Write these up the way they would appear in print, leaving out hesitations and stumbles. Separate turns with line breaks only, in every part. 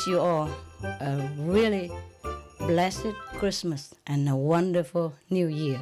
wish you all a really blessed Christmas and a wonderful New Year.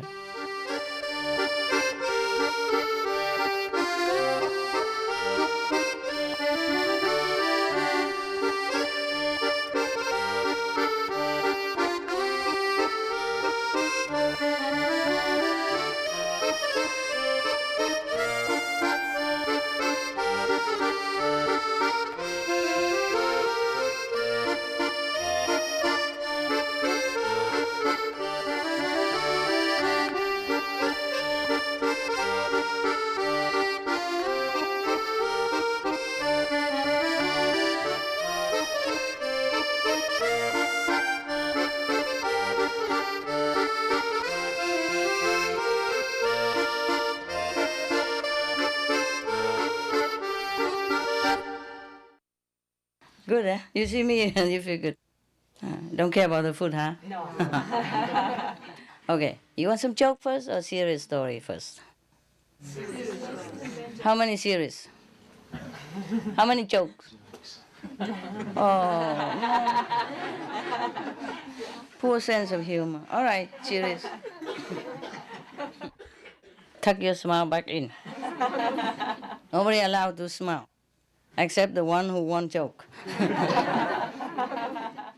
Good, eh? You see me and you feel good. Don't care about the food, huh?
No.
Okay, you want some joke first or serious story first? How many series? How many jokes? Oh, no. Poor sense of humor. All right, serious. Tuck your smile back in. Nobody allowed to smile, except the one who won't joke.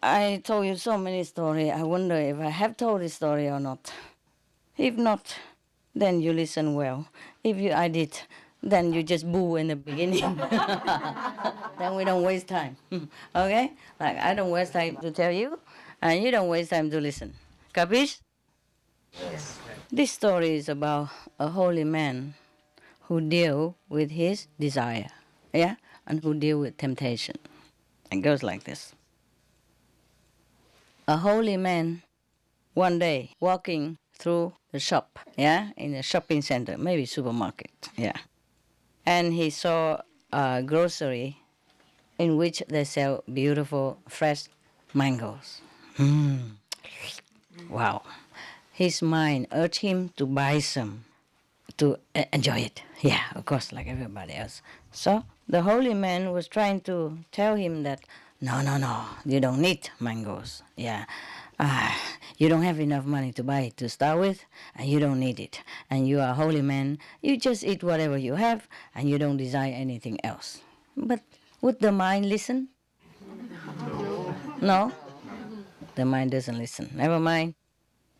I told you so many stories. I wonder if I have told this story or not. If not, then you listen well. If I did, then you just boo in the beginning. Then we don't waste time. Okay? Like I don't waste time to tell you, and you don't waste time to listen. Capish?
Yes.
This story is about a holy man who deal with his desire, yeah, and who deal with temptation. It goes like this. A holy man one day walking through the shop, yeah, in a shopping center, maybe supermarket, yeah. And he saw a grocery in which they sell beautiful fresh mangoes. Wow. His mind urged him to buy some to enjoy it. Yeah, of course, like everybody else. So the holy man was trying to tell him that no, no, no, you don't need mangoes. Yeah, you don't have enough money to buy it to start with, and you don't need it. And you are a holy man. You just eat whatever you have, and you don't desire anything else. But would the mind listen? No, the mind doesn't listen. Never mind.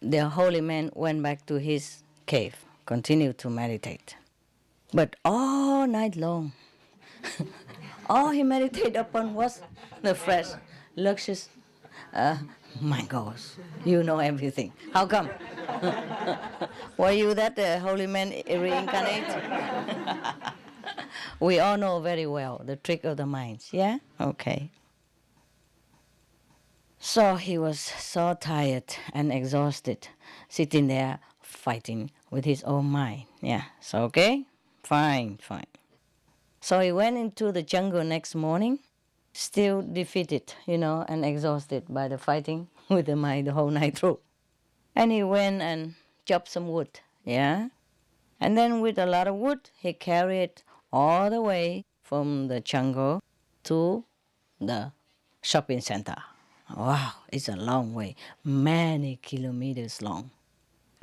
The holy man went back to his cave, continued to meditate. But all night long, all he meditated upon was the fresh, luscious mangoes. You know everything. How come? Were you that holy man reincarnate? We all know very well the trick of the minds, yeah? Okay. So he was so tired and exhausted, sitting there fighting with his own mind. Yeah, so okay? Fine, fine. So he went into the jungle next morning, still defeated, and exhausted by the fighting with the mind the whole night through. And he went and chopped some wood, yeah? And then with a lot of wood, he carried all the way from the jungle to the shopping center. Wow, it's a long way, many kilometers long.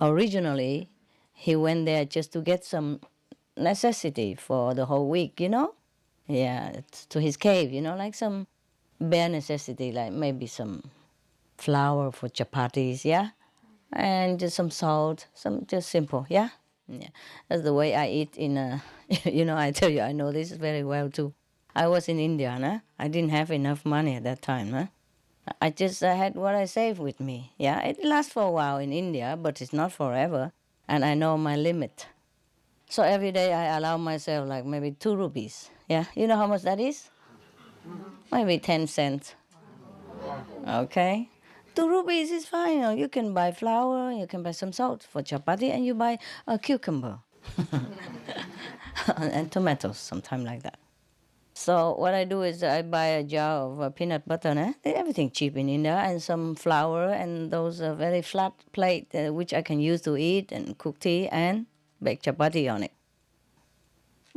Originally, he went there just to get some necessity for the whole week, Yeah, to his cave, like some bare necessity, like maybe some flour for chapatis, yeah? And just some salt, some just simple, yeah? Yeah, that's the way I eat in I tell you, I know this very well too. I was in India, nah? I didn't have enough money at that time, huh? I just had what I saved with me. Yeah, it lasts for a while in India, but it's not forever. And I know my limit. So every day I allow myself like maybe 2 rupees. Yeah, you know how much that is? Maybe 10 cents. Okay. 2 rupees is fine. You can buy flour, you can buy some salt for chapati, and you buy a cucumber and tomatoes, sometime like that. So what I do is I buy a jar of peanut butter, everything cheap in India, and some flour and those very flat plate which I can use to eat and cook tea and bake chapati on it.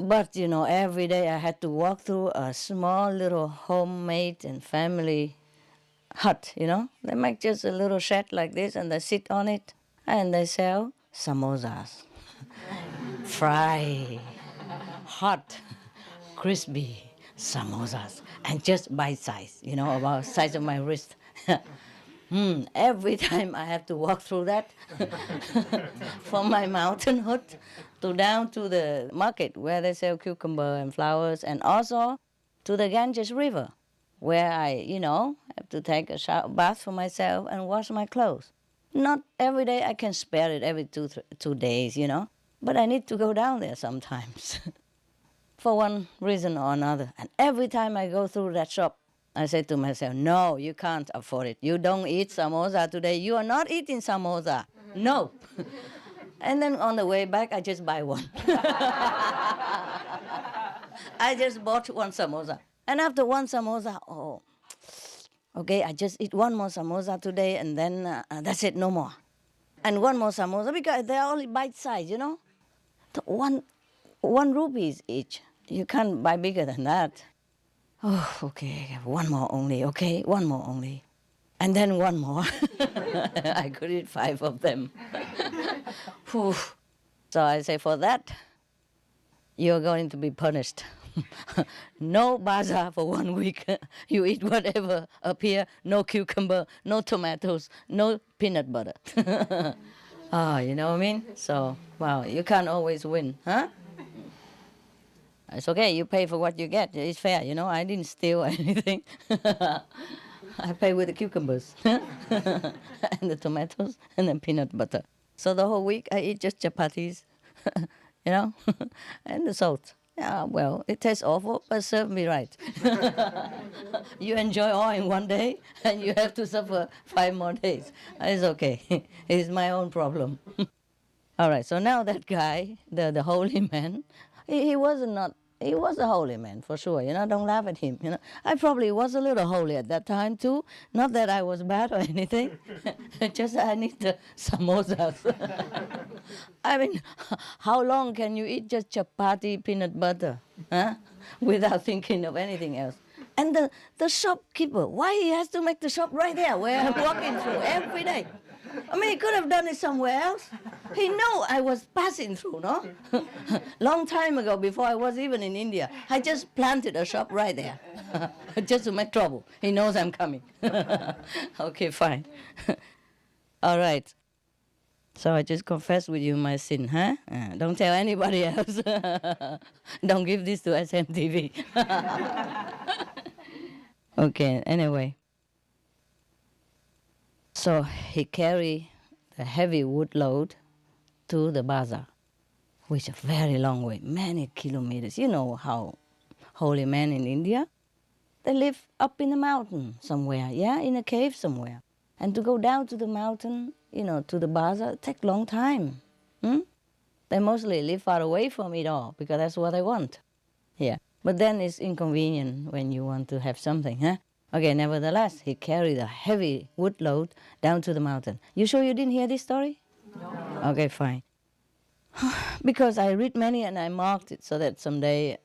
But every day I had to walk through a small little homemade and family hut. They make just a little shed like this, and they sit on it, and they sell samosas, fry, hot, crispy samosas, and just bite size, about size of my wrist. Every time I have to walk through that from my mountain hut to down to the market where they sell cucumber and flowers, and also to the Ganges River where I, have to take a bath for myself and wash my clothes. Not every day, I can spare it every 2 days, but I need to go down there sometimes for one reason or another. And every time I go through that shop, I say to myself, no, you can't afford it. You don't eat samosa today. You are not eating samosa. No. And then on the way back, I just buy one. I just bought one samosa. And after one samosa, okay, I just eat one more samosa today, and then that's it, no more. And one more samosa, because they're only bite size, One rupees each. You can't buy bigger than that. Oh, okay, one more only, okay, one more only. And then one more. I could eat 5 of them. So I say, for that, you're going to be punished. No bazaar for 1 week. You eat whatever appear, no cucumber, no tomatoes, no peanut butter. You know what I mean? So, wow, you can't always win, huh? It's okay, you pay for what you get. It's fair, I didn't steal anything. I pay with the cucumbers and the tomatoes and then peanut butter. So the whole week I eat just chapatis, and the salt. Yeah, well, it tastes awful, but serve me right. You enjoy all in 1 day, and you have to suffer 5 more days. It's okay. It's my own problem. All right, so now that guy, the holy man, he was a holy man for sure, don't laugh at him, I probably was a little holy at that time too, not that I was bad or anything, just I need the samosas. I mean, how long can you eat just chapati, peanut butter, without thinking of anything else? And the shopkeeper, why he has to make the shop right there where I'm walking through every day? I mean, he could have done it somewhere else. He know I was passing through, no? Long time ago, before I was even in India, I just planted a shop right there, just to make trouble. He knows I'm coming. Okay, fine. All right. So I just confess with you my sin, huh? Don't tell anybody else. Don't give this to SMTV. Okay, anyway. So he carried the heavy wood load to the bazaar, which is a very long way, many kilometers. You know how holy men in India, they live up in the mountain somewhere, in a cave somewhere. And to go down to the mountain, to the bazaar, it takes a long time. They mostly live far away from it all because that's what they want. Yeah, but then it's inconvenient when you want to have something, huh? Okay, nevertheless, he carried a heavy wood load down to the mountain. You sure you didn't hear this story? No. Okay, fine. Because I read many and I marked it so that someday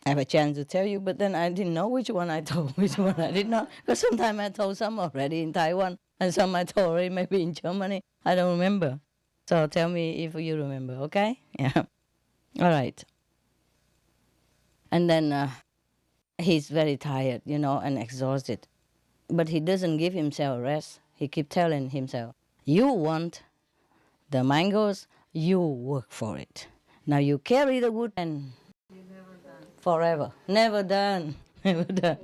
I have a chance to tell you, but then I didn't know which one I told, which one I did not. Because sometimes I told some already in Taiwan, and some I told already maybe in Germany. I don't remember. So tell me if you remember, okay? Yeah. All right. And then he's very tired, and exhausted. But he doesn't give himself rest. He keeps telling himself, you want the mangoes, you work for it. Now you carry the wood and forever. Never done. Never done.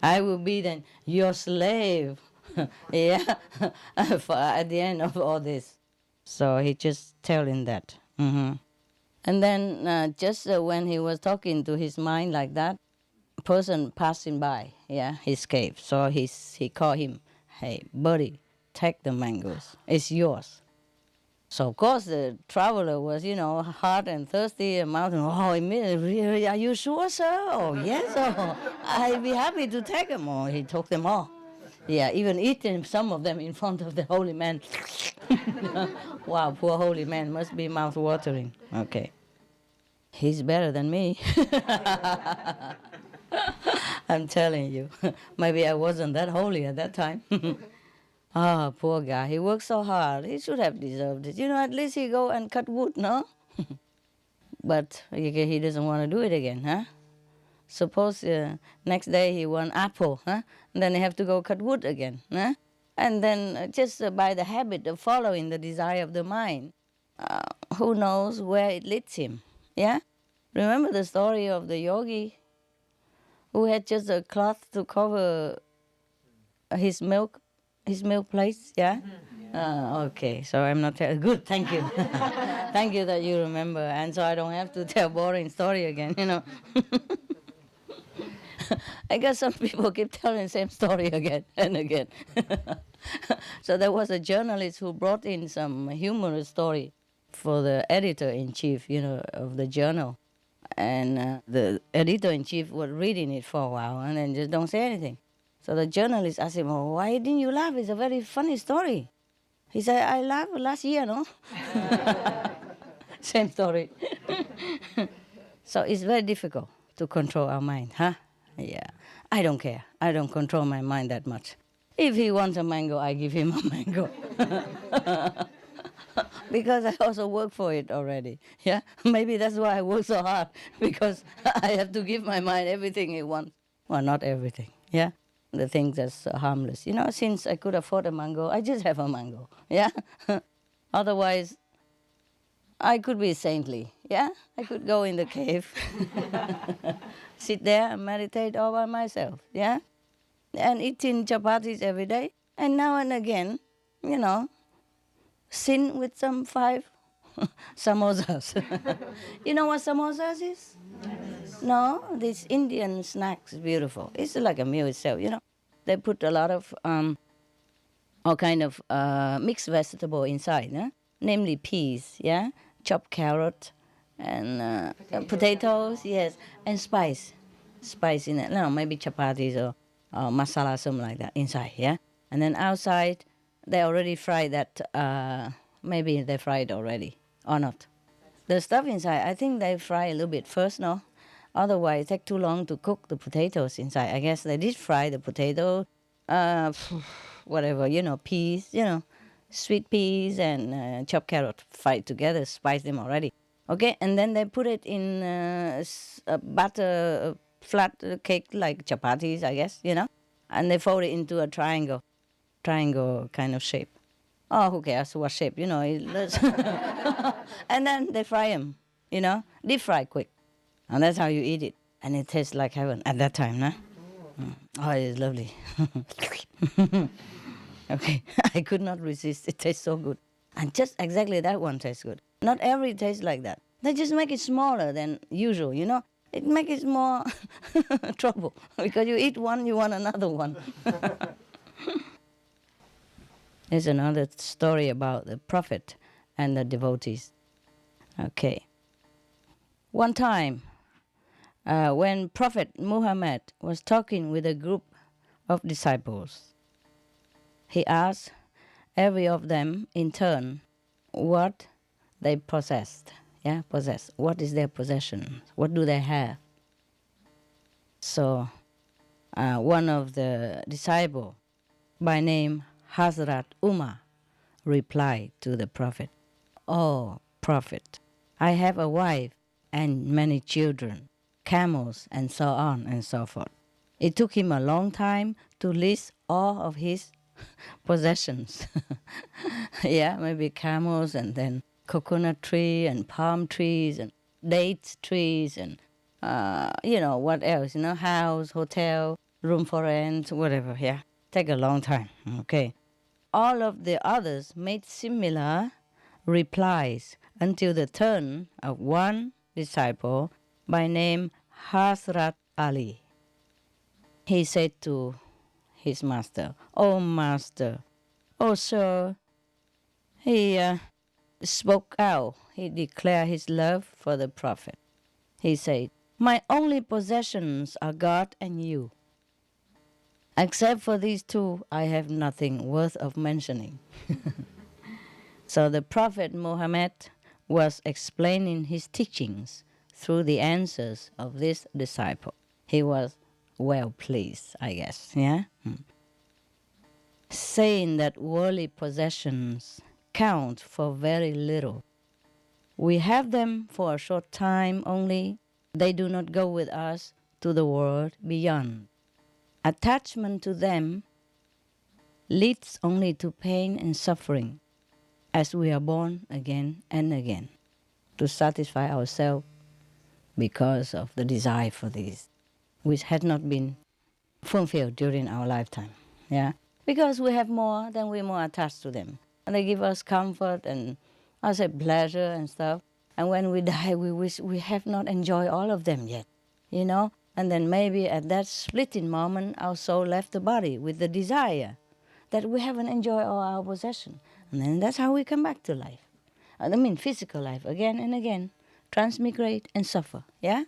I will be then your slave. Yeah. At the end of all this. So he just telling that. And then just when he was talking to his mind like that, person passing by, his cave. So he called him, hey, buddy, take the mangoes. It's yours. So, of course, the traveler was, hot and thirsty, and mountain. Oh, immediately, are you sure, sir? Oh, yes. Oh, I'd be happy to take them. Oh, he took them all. Yeah, even eating some of them in front of the holy man. Wow, poor holy man must be mouth-watering. Okay. He's better than me. I'm telling you. Maybe I wasn't that holy at that time. Ah, poor guy. He worked so hard. He should have deserved it. At least he go and cut wood, no? But he doesn't want to do it again, huh? Suppose next day he want apple, huh? And then he have to go cut wood again, huh? And then just by the habit of following the desire of the mind, who knows where it leads him, yeah? Remember the story of the yogi who had just a cloth to cover his milk place, yeah? Okay, so I'm not good. Thank you, thank you that you remember, and so I don't have to tell boring story again. I guess some people keep telling the same story again and again. So there was a journalist who brought in some humorous story for the editor-in-chief, of the journal. And the editor-in-chief was reading it for a while and then just don't say anything. So the journalist asked him, "Oh, why didn't you laugh? It's a very funny story." He said, "I laughed last year, no?" Same story. So it's very difficult to control our mind, huh? Yeah. I don't care. I don't control my mind that much. If he wants a mango, I give him a mango. Because I also work for it already. Yeah, maybe that's why I work so hard, because I have to give my mind everything it wants. Well, not everything. Yeah, the things that's harmless. Since I could afford a mango, I just have a mango. Yeah. Otherwise, I could be saintly. Yeah, I could go in the cave, sit there and meditate all by myself. Yeah, and eating chapatis every day, and now and again, you know, sin with some 5 samosas. You know what samosas is? No, this Indian snacks is beautiful. It's like a meal itself. They put a lot of all kind of mixed vegetable inside, namely peas, yeah, chopped carrot, and potatoes, yes, and spice in it. No, maybe chapatis or masala, something like that inside, yeah. And then outside, they already fried that. Maybe they fried already or not. The stuff inside, I think they fry a little bit first, no? Otherwise, it take too long to cook the potatoes inside. I guess they did fry the potato, uh, whatever, peas, sweet peas and chopped carrot fried together, spice them already. Okay, and then they put it in a butter, flat cake like chapatis, I guess, and they fold it into a triangle kind of shape. Oh, who cares what shape, and then they fry them, deep fry quick. And that's how you eat it. And it tastes like heaven at that time, nah? Oh, it is lovely. Okay, I could not resist. It tastes so good. And just exactly that one tastes good. Not every tastes like that. They just make it smaller than usual, It makes it more trouble. Because you eat one, you want another one. There's another story about the prophet and the devotees. Okay. One time, when Prophet Muhammad was talking with a group of disciples, he asked every of them in turn what they possessed. Yeah, possess. What is their possession? What do they have? So, one of the disciples, by name Hazrat Umar, replied to the Prophet, "Oh, Prophet, I have a wife and many children, camels, and so on and so forth." It took him a long time to list all of his possessions. Yeah, maybe camels and then coconut tree and palm trees and date trees and, what else, house, hotel, room for rent, whatever, yeah. Take a long time, okay. All of the others made similar replies until the turn of one disciple by name Hazrat Ali. He said to his master, "Oh, master, oh, sir." He spoke out. He declared his love for the Prophet. He said, "My only possessions are God and you. Except for these two, I have nothing worth of mentioning." So the Prophet Muhammad was explaining his teachings through the answers of this disciple. He was well pleased, I guess, yeah? Saying that worldly possessions count for very little. We have them for a short time only. They do not go with us to the world beyond. Attachment to them leads only to pain and suffering as we are born again and again to satisfy ourselves because of the desire for these, which had not been fulfilled during our lifetime. Yeah, because we have more, then we're more attached to them, and they give us comfort and I say pleasure and stuff. And when we die, we wish we have not enjoyed all of them yet, you know. And then maybe at that splitting moment, our soul left the body with the desire that we haven't enjoyed all our possession, and then that's how we come back to life. I mean, physical life again and again, transmigrate and suffer. Yeah.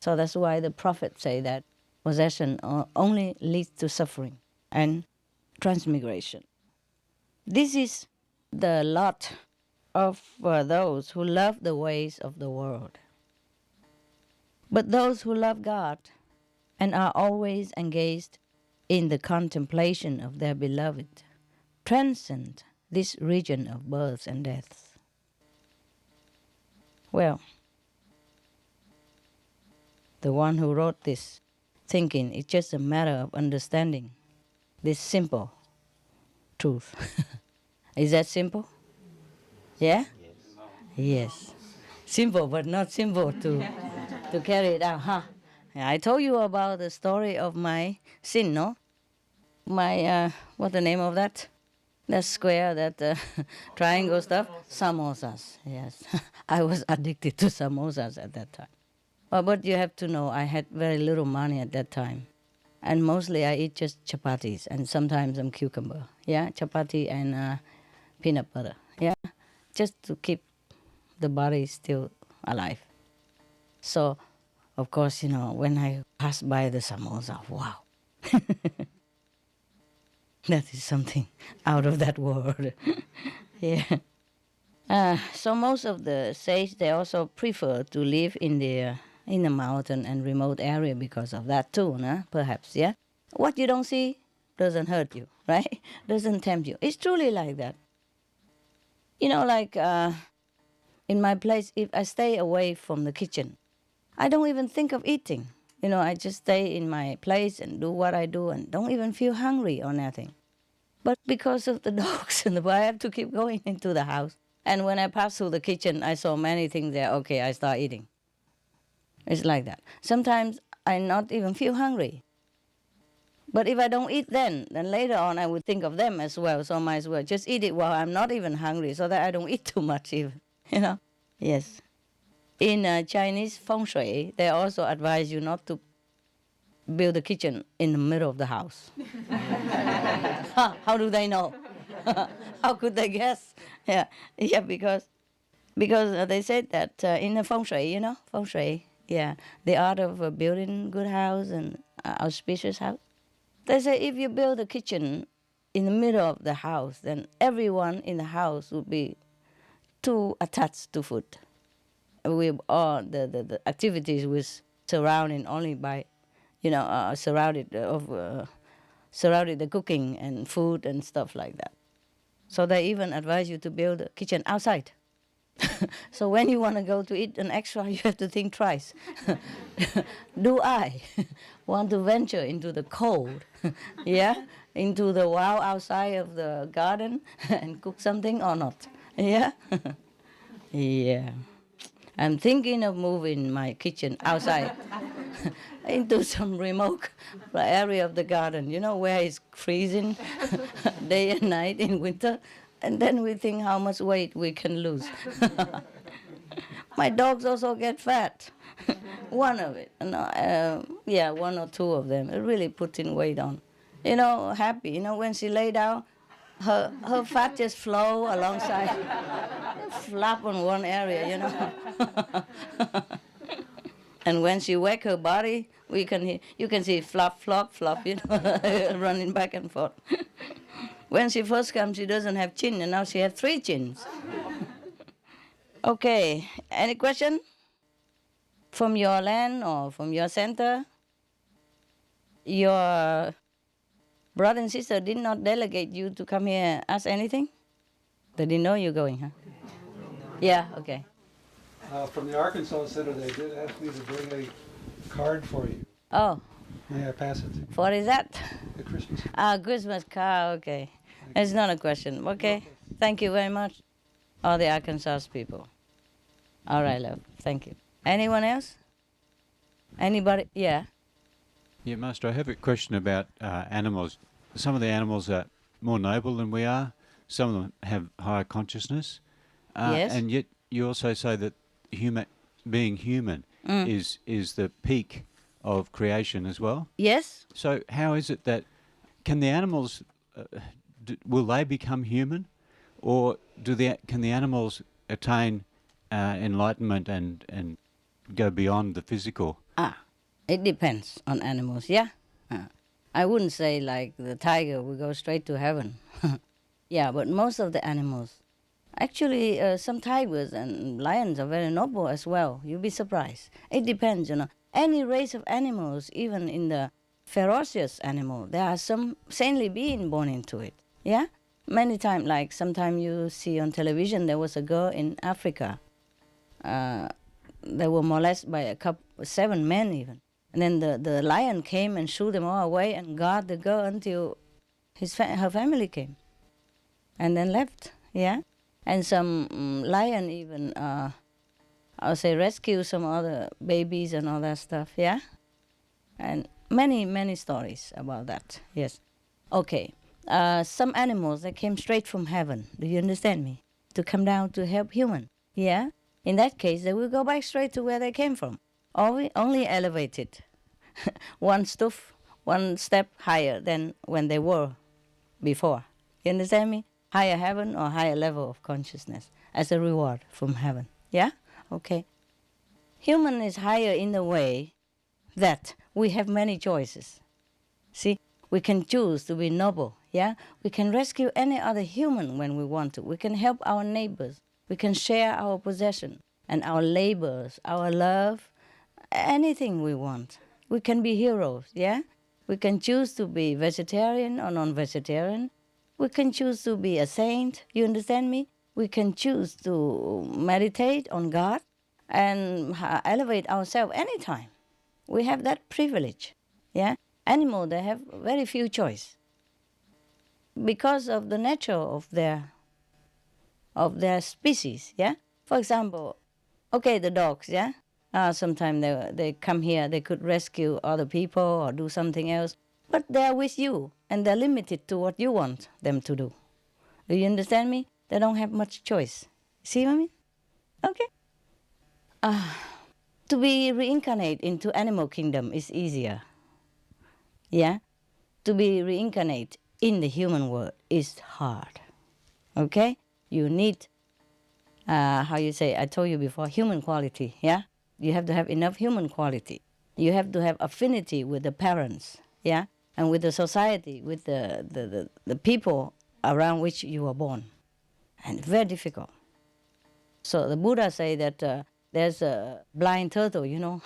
So that's why the prophets say that possession only leads to suffering and transmigration. This is the lot of those who love the ways of the world. But those who love God and are always engaged in the contemplation of their beloved transcend this region of births and deaths. Well, the one who wrote this thinking it's just a matter of understanding this simple truth. Is that simple? Yeah? Yes. Simple, but not simple to carry it out, huh? Yeah, I told you about the story of my sin, no? My, what's the name of that? That square, that triangle stuff? Samosas, yes. I was addicted to samosas at that time. But you have to know, I had very little money at that time. And mostly I eat just chapatis and sometimes some cucumber. Yeah, chapati and peanut butter. Yeah, just to keep the body still alive. So, of course, you know, when I pass by the samosa, wow. That is something out of that world. Yeah. So most of the sages, they also prefer to live in the mountain and remote area because of that too, nah? Perhaps, yeah? What you don't see doesn't hurt you, right? Doesn't tempt you. It's truly like that. You know, like in my place, if I stay away from the kitchen, I don't even think of eating. You know, I just stay in my place and do what I do and don't even feel hungry or nothing. But because of the dogs and I have to keep going into the house. And when I pass through the kitchen, I saw many things there. Okay, I start eating. It's like that. Sometimes I not even feel hungry. But if I don't eat then later on I would think of them as well. So I might as well just eat it while I'm not even hungry so that I don't eat too much even. You know? Yes. In Chinese feng shui, they also advise you not to build a kitchen in the middle of the house. How do they know? How could they guess? Yeah, because they said that in the feng shui, you know, feng shui, yeah, the art of building good house and auspicious house. They say if you build a kitchen in the middle of the house, then everyone in the house would be too attached to food. We all the activities was surrounded only by, you know, surrounded the cooking and food and stuff like that. So they even advise you to build a kitchen outside. So when you want to go to eat an extra, you have to think twice. Do I want to venture into the cold, yeah, into the wild outside of the garden and cook something or not? Yeah, yeah. I'm thinking of moving my kitchen outside into some remote area of the garden, you know, where it's freezing day and night in winter. And then we think how much weight we can lose. My dogs also get fat. One of it, yeah, one or two of them. It really putting weight on. You know, happy. You know, when she lay down, her fat just flow alongside, flap on one area. You know. And when she wake her body, you can see flop, flop, flop. You know, running back and forth. When she first comes, she doesn't have chin, and now she has 3 chins. Okay, any question? From your land or from your center, your brother and sister did not delegate you to come here ask anything? They didn't know you're going, huh? Yeah, okay.
From the Arkansas Center, they did ask me to bring a card for you.
Oh,
May I pass it to you?
what is that?
A Christmas card.
Ah, Christmas car, okay. It's not a question, okay? Thank you very much, all the Arkansas people. All right, love, thank you. Anyone else? Anybody? Yeah.
Yeah, Master, I have a question about animals. Some of the animals are more noble than we are. Some of them have higher consciousness.
Yes.
And yet you also say that being human is the peak of creation as well.
Yes?
So how is it that can the animals will they become human, or can the animals attain enlightenment and go beyond the physical?
It depends on animals, yeah? I wouldn't say like the tiger will go straight to heaven. Yeah, but most of the animals. Actually, some tigers and lions are very noble as well. You'll be surprised. It depends, you know. Any race of animals, even in the ferocious animal, there are some saintly being born into it. Yeah? Many times, like sometimes you see on television, there was a girl in Africa. They were molested by 7 men even. And then the lion came and shoo them all away and guard the girl until her family came. And then left, yeah? And some lion even, I'll say, rescue some other babies and all that stuff, yeah? And many, many stories about that, yes. Okay, some animals that came straight from heaven, do you understand me? To come down to help human, yeah? In that case, they will go back straight to where they came from. Only elevated one step higher than when they were before. You understand me? Higher heaven or higher level of consciousness as a reward from heaven. Yeah? Okay. Human is higher in the way that we have many choices. See, we can choose to be noble. Yeah? We can rescue any other human when we want to. We can help our neighbors. We can share our possession and our labors, our love, anything we want. We can be heroes. Yeah? We can choose to be vegetarian or non-vegetarian. We can choose to be a saint, you understand me? We can choose to meditate on God and elevate ourselves anytime. We have that privilege, yeah? Animals, they have very few choice because of the nature of their species, yeah? For example, okay, the dogs, yeah? Sometimes they come here, they could rescue other people or do something else, but they're with you and they're limited to what you want them to do. Do you understand me? They don't have much choice. See what I mean? Okay. To be reincarnated into animal kingdom is easier. Yeah? To be reincarnated in the human world is hard. Okay? You need, how you say, I told you before, human quality, yeah? You have to have enough human quality. You have to have affinity with the parents, yeah? And with the society, with the people around which you were born. And very difficult. So the Buddha say that there's a blind turtle, you know.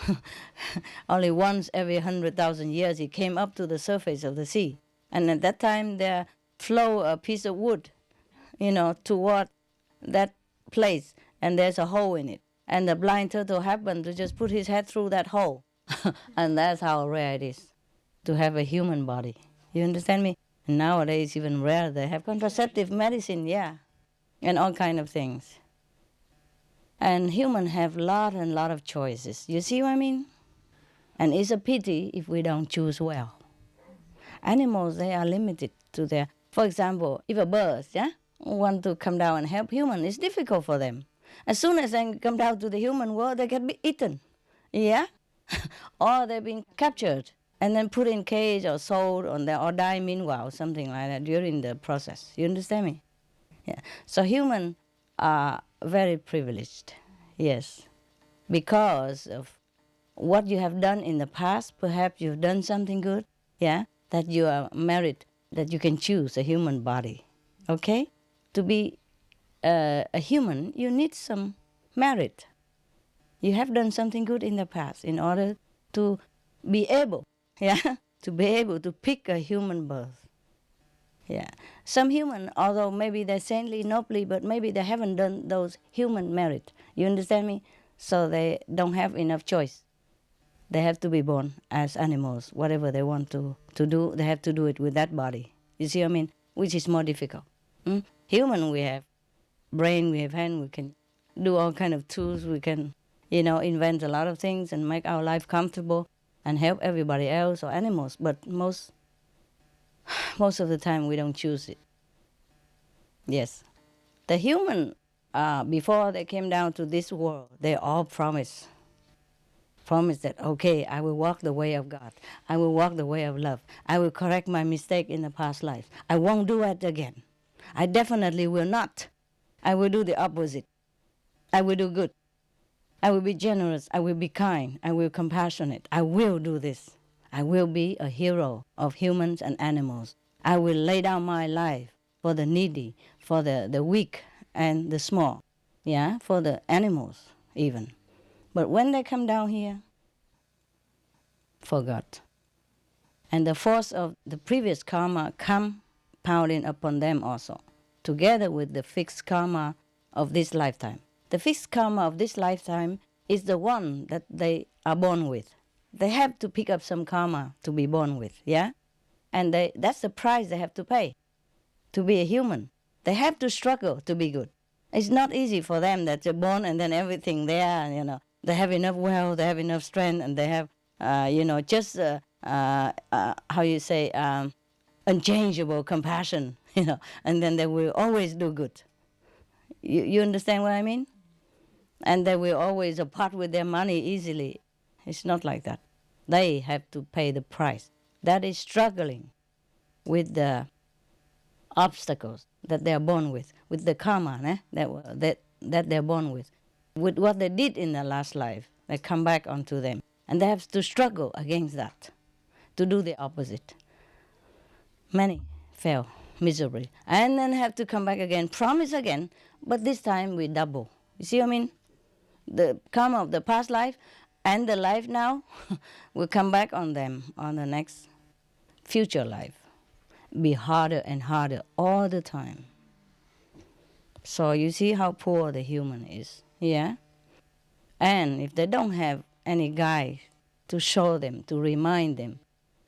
Only once every 100,000 years he came up to the surface of the sea. And at that time there flow a piece of wood, you know, toward that place. And there's a hole in it. And the blind turtle happened to just put his head through that hole. And that's how rare it is to have a human body. You understand me? And nowadays even rare. They have contraceptive medicine, yeah. And all kind of things. And humans have lot and lot of choices. You see what I mean? And it's a pity if we don't choose well. Animals, they are limited to their... For example, if a bird, yeah, want to come down and help human, it's difficult for them. As soon as they come down to the human world, they can be eaten. Yeah? Or they've been captured and then put in cage or sold or die meanwhile, something like that during the process. You understand me? Yeah. So humans are very privileged, yes, because of what you have done in the past. Perhaps you've done something good, yeah, that you are merit, that you can choose a human body, okay? To be a human, you need some merit, You have done something good in the past in order to be able, yeah, to be able to pick a human birth. Yeah. Some human, although maybe they're saintly, nobly, but maybe they haven't done those human merit. You understand me? So they don't have enough choice. They have to be born as animals. Whatever they want to do, they have to do it with that body. You see what I mean? Which is more difficult. Human, we have brain, we have hand, we can do all kind of tools, we can, invent a lot of things and make our life comfortable and help everybody else or animals. But most of the time we don't choose it. Yes. The human, before they came down to this world, they all promise that, okay, I will walk the way of God. I will walk the way of love. I will correct my mistake in the past life. I won't do it again. I definitely will not. I will do the opposite. I will do good. I will be generous. I will be kind. I will be compassionate. I will do this. I will be a hero of humans and animals. I will lay down my life for the needy, for the weak and the small, yeah, for the animals even. But when they come down here, forgot. And the force of the previous karma compounding upon them also, together with the fixed karma of this lifetime. The fixed karma of this lifetime is the one that they are born with. They have to pick up some karma to be born with, yeah? And that's the price they have to pay to be a human. They have to struggle to be good. It's not easy for them that they're born and then everything there, They have enough wealth, they have enough strength, and they have, unchangeable compassion, and then they will always do good. You understand what I mean? And they will always part with their money easily. It's not like that. They have to pay the price. That is struggling with the obstacles that they are born with the karma that they're born with what they did in their last life. They come back onto them. And they have to struggle against that, to do the opposite. Many fail miserably. And then have to come back again, promise again, but this time we double. You see what I mean? The karma of the past life and the life now will come back on them on the next future life. Be harder and harder all the time. So you see how poor the human is, yeah? And if they don't have any guide to show them, to remind them,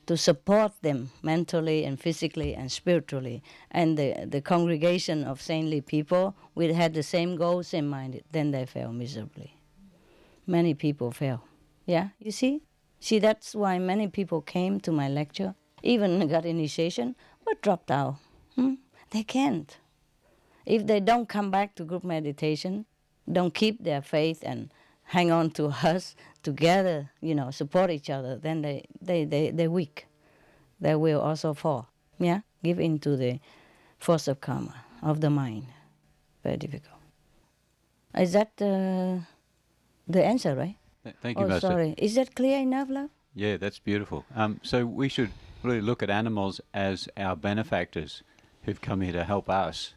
to support them mentally and physically and spiritually, and the congregation of saintly people will have the same goal, same minded, then they fail miserably. Many people fail, yeah? You see? See, that's why many people came to my lecture, even got initiation, but dropped out. They can't. If they don't come back to group meditation, don't keep their faith and hang on to us together, support each other, then they're weak. They will also fall, yeah? Give in to the force of karma, of the mind. Very difficult. Is that the answer, right?
Thank you, Master.
Sorry. Is that clear enough, love?
Yeah, that's beautiful. So we should really look at animals as our benefactors who've come here to help us.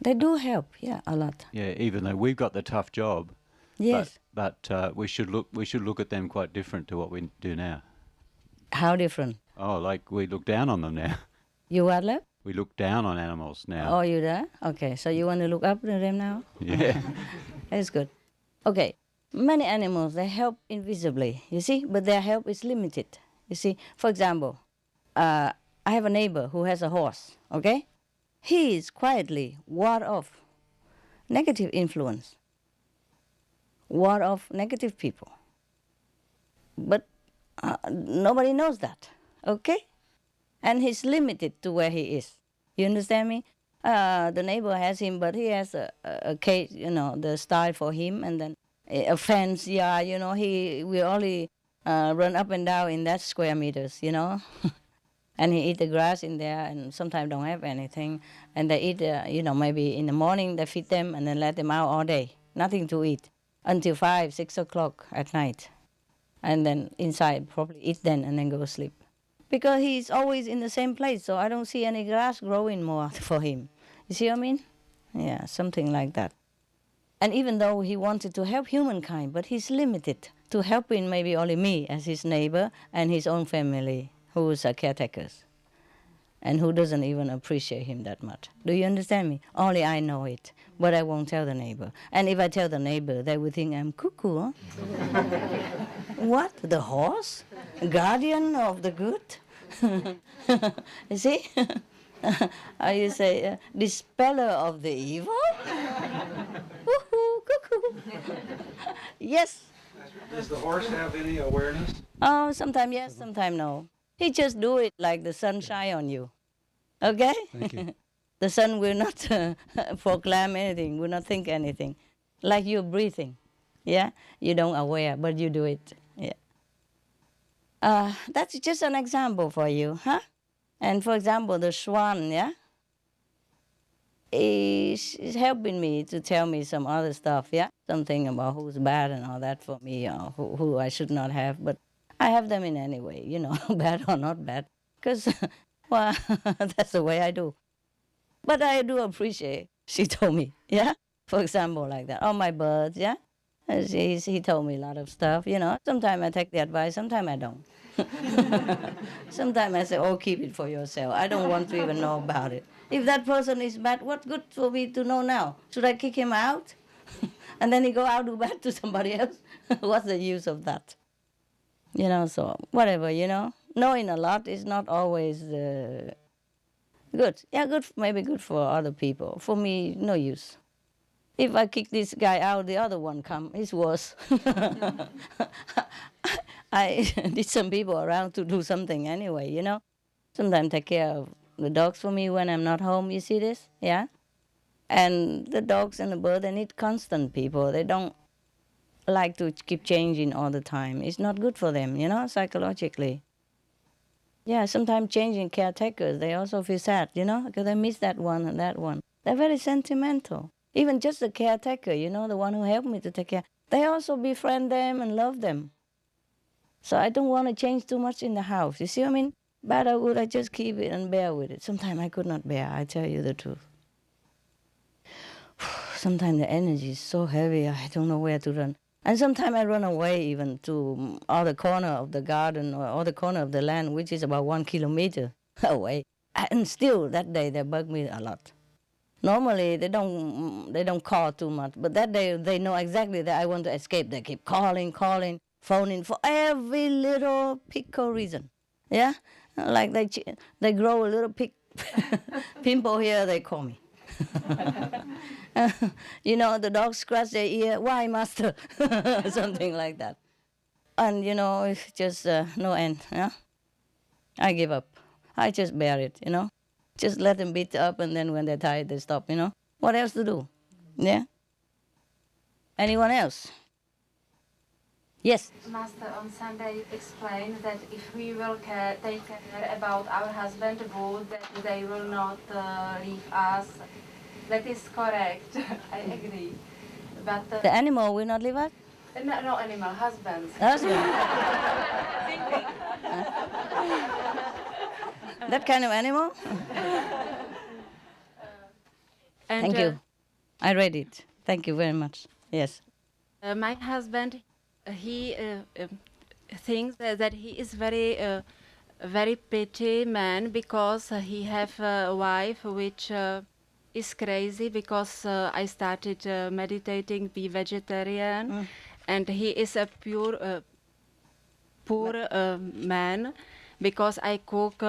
They do help, yeah, a lot.
Yeah, even though we've got the tough job.
Yes.
But we should look at them quite different to what we do now.
How different?
Oh, like we look down on them now.
You what, love?
We look down on animals now.
Oh, you there? Okay, so you want to look up to them now?
Yeah.
That's good. Okay, many animals, they help invisibly, you see, but their help is limited. You see, for example, I have a neighbor who has a horse, okay? He is quietly ward off negative influence, ward off negative people. But nobody knows that, okay? And he's limited to where he is. You understand me? The neighbor has him, but he has a cage, the style for him, and then a fence, yeah, he will only run up and down in that square meters, And he eat the grass in there, and sometimes don't have anything. And they eat, maybe in the morning they feed them and then let them out all day. Nothing to eat until 5, 6 o'clock at night. And then inside probably eat then and then go to sleep. Because he's always in the same place, so I don't see any grass growing more for him. You see what I mean? Yeah, something like that. And even though he wanted to help humankind, but he's limited to helping maybe only me as his neighbor and his own family, who is a caretakers, and who doesn't even appreciate him that much. Do you understand me? Only I know it, but I won't tell the neighbor. And if I tell the neighbor, they would think I'm cuckoo, huh? What? The horse? Guardian of the good? You see? How you say, dispeller of the evil? Woohoo, cuckoo. Yes.
Does the horse have any awareness?
Oh, sometimes yes, sometimes no. He just do it like the sun shine on you. Okay?
Thank you.
The sun will not proclaim anything, will not think anything. Like you're breathing. Yeah? You don't aware, but you do it. Yeah. That's just an example for you, huh? And for example, the swan, yeah? Is helping me to tell me some other stuff, yeah? Something about who's bad and all that for me, or who I should not have. But I have them in any way, you know, bad or not bad. Because, well, that's the way I do. But I do appreciate, she told me, yeah? For example, like that. Oh, my birds, yeah? He told me a lot of stuff, you know. Sometimes I take the advice, sometimes I don't. Sometimes I say, oh, keep it for yourself. I don't want to even know about it. If that person is bad, what good for me to know now? Should I kick him out? And then he go out do bad to somebody else? What's the use of that? You know, so whatever, you know. Knowing a lot is not always good. Yeah, good, maybe good for other people. For me, no use. If I kick this guy out, the other one come. It's worse. I need some people around to do something anyway, you know. Sometimes take care of the dogs for me when I'm not home. You see this? Yeah? And the dogs and the bird, they need constant people. They don't like to keep changing all the time. It's not good for them, you know, psychologically. Yeah, sometimes changing caretakers, they also feel sad, you know, because they miss that one and that one. They're very sentimental. Even just the caretaker, you know, the one who helped me to take care, they also befriend them and love them. So I don't want to change too much in the house. You see what I mean? Bad or good, I just keep it and bear with it. Sometimes I could not bear, I tell you the truth. Sometimes the energy is so heavy, I don't know where to run. And sometimes I run away even to other corner of the garden or other corner of the land, which is about 1 kilometer away. And still, that day, they bug me a lot. Normally, they don't call too much, but that day, they know exactly that I want to escape. They keep calling, phoning for every little pickle reason. Yeah? Like they grow a little pimple here, they call me. You know, the dogs scratch their ear. Why, master? Something like that. And, you know, it's just no end. Yeah? I give up. I just bear it, you know. Just let them beat up, and then when they're tired, they stop, you know. What else to do? Yeah? Anyone else? Yes?
Master, on Sunday you explained that if we will take care about our husband good, that they will not leave us. That is correct. I agree. But
The animal will not leave us?
no animal, husbands.
That kind of animal?
And,
Thank you. I read it. Thank you very much. Yes.
My husband, he thinks that he is very pity man because he have a wife which is crazy because I started meditating, be vegetarian, and he is a poor man because I cooked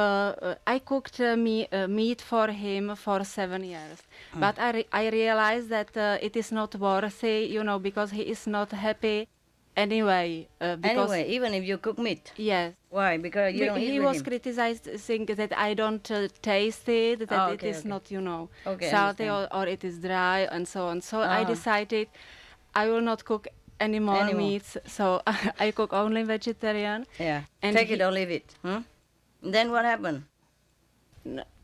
meat for him for 7 years. But I realized that it is not worthy, you know, because he is not happy anyway. Because
Anyway, even if you cook meat.
yes.
Why? Because you don't eat
He
with
was
him.
criticizing that I don't taste it, that
Oh,
it
okay,
is
okay.
not, you know,
Okay,
salty
understand.
or it is dry and so on. So I
Uh-huh.
decided I will not cook any more
Anymore.
meats. So I cook only vegetarian.
Yeah.
And
Take it
he-
or leave it. Hmm? Then what happened?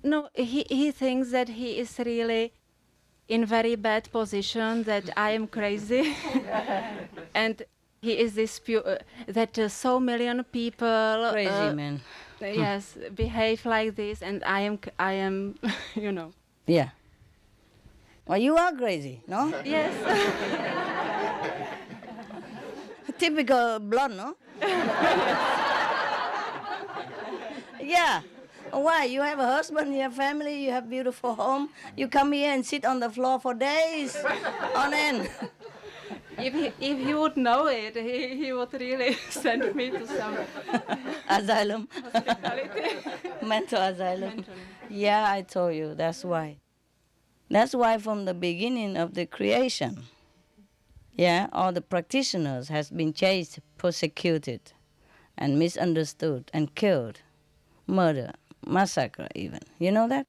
No, he thinks that he is really in very bad position, that I am crazy. And he is this that so million people
Crazy man.
yes, behave like this, and I am, you know.
Yeah. Well, you are crazy, no?
Yes.
Typical blonde, no? Yeah. Why? You have a husband, you have family, you have beautiful home. You come here and sit on the floor for days on end.
If he would know it, he would really send me to some
Asylum.
hospitality.
Mental asylum. Yeah, I told you, that's why. That's why from the beginning of the creation, yeah, all the practitioners has been chased, persecuted, and misunderstood, and killed, murder, massacre even. You know that?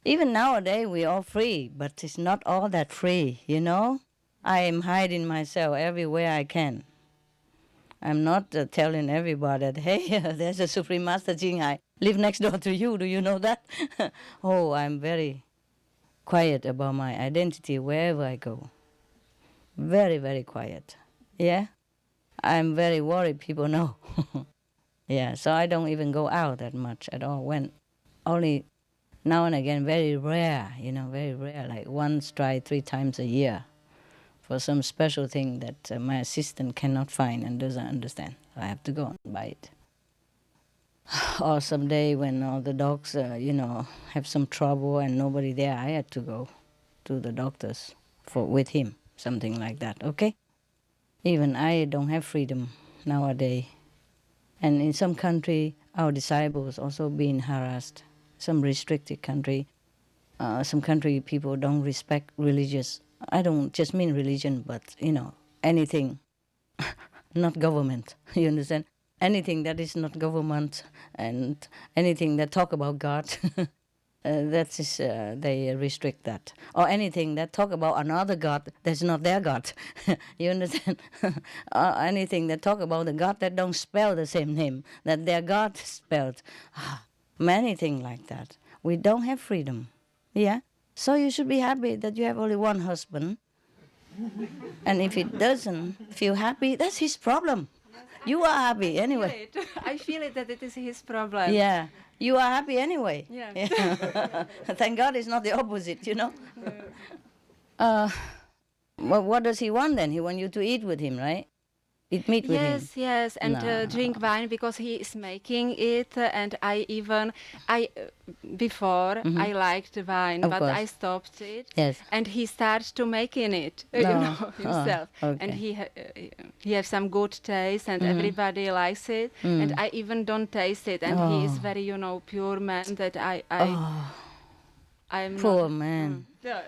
Even nowadays we are free, but it's not all that free, you know? I am hiding myself everywhere I can. I'm not telling everybody that, hey, there's a Supreme Master Ching Hai, live next door to you, do you know that? Oh, I'm very quiet about my identity wherever I go. Very, very quiet. Yeah? I'm very worried people know. Yeah, so I don't even go out that much at all. When only now and again, very rare, very rare, like once, try 3 times a year for some special thing that my assistant cannot find and doesn't understand. I have to go and buy it. Or someday when all the dogs, have some trouble and nobody there, I had to go to the doctors with him, something like that, okay? Even I don't have freedom nowadays. And in some country, our disciples also being harassed. Some restricted country, some country people don't respect religious. I don't just mean religion, but anything, not government. You understand? Anything that is not government and anything that talk about God, that is they restrict that. Or anything that talk about another God that's not their God. You understand? Anything that talk about the God that don't spell the same name that their God spelled. Many things like that. We don't have freedom. Yeah? So you should be happy that you have only one husband. And if he doesn't feel happy, that's his problem. You are happy anyway.
I feel it that it is his problem.
Yeah. You are happy anyway.
Yeah.
Thank God it's not the opposite, What does he want then? He wants you to eat with him, right? Eat meat with him.
Yes, and
No.
drink wine because he is making it. And before I liked wine,
Of
but
course.
I stopped it.
Yes.
And he starts to making it,
No.
himself.
Oh, okay.
And he has some good taste, and everybody likes it. And I even don't taste it. And he is very, pure man that I'm
Poor
not.
man.
Yeah.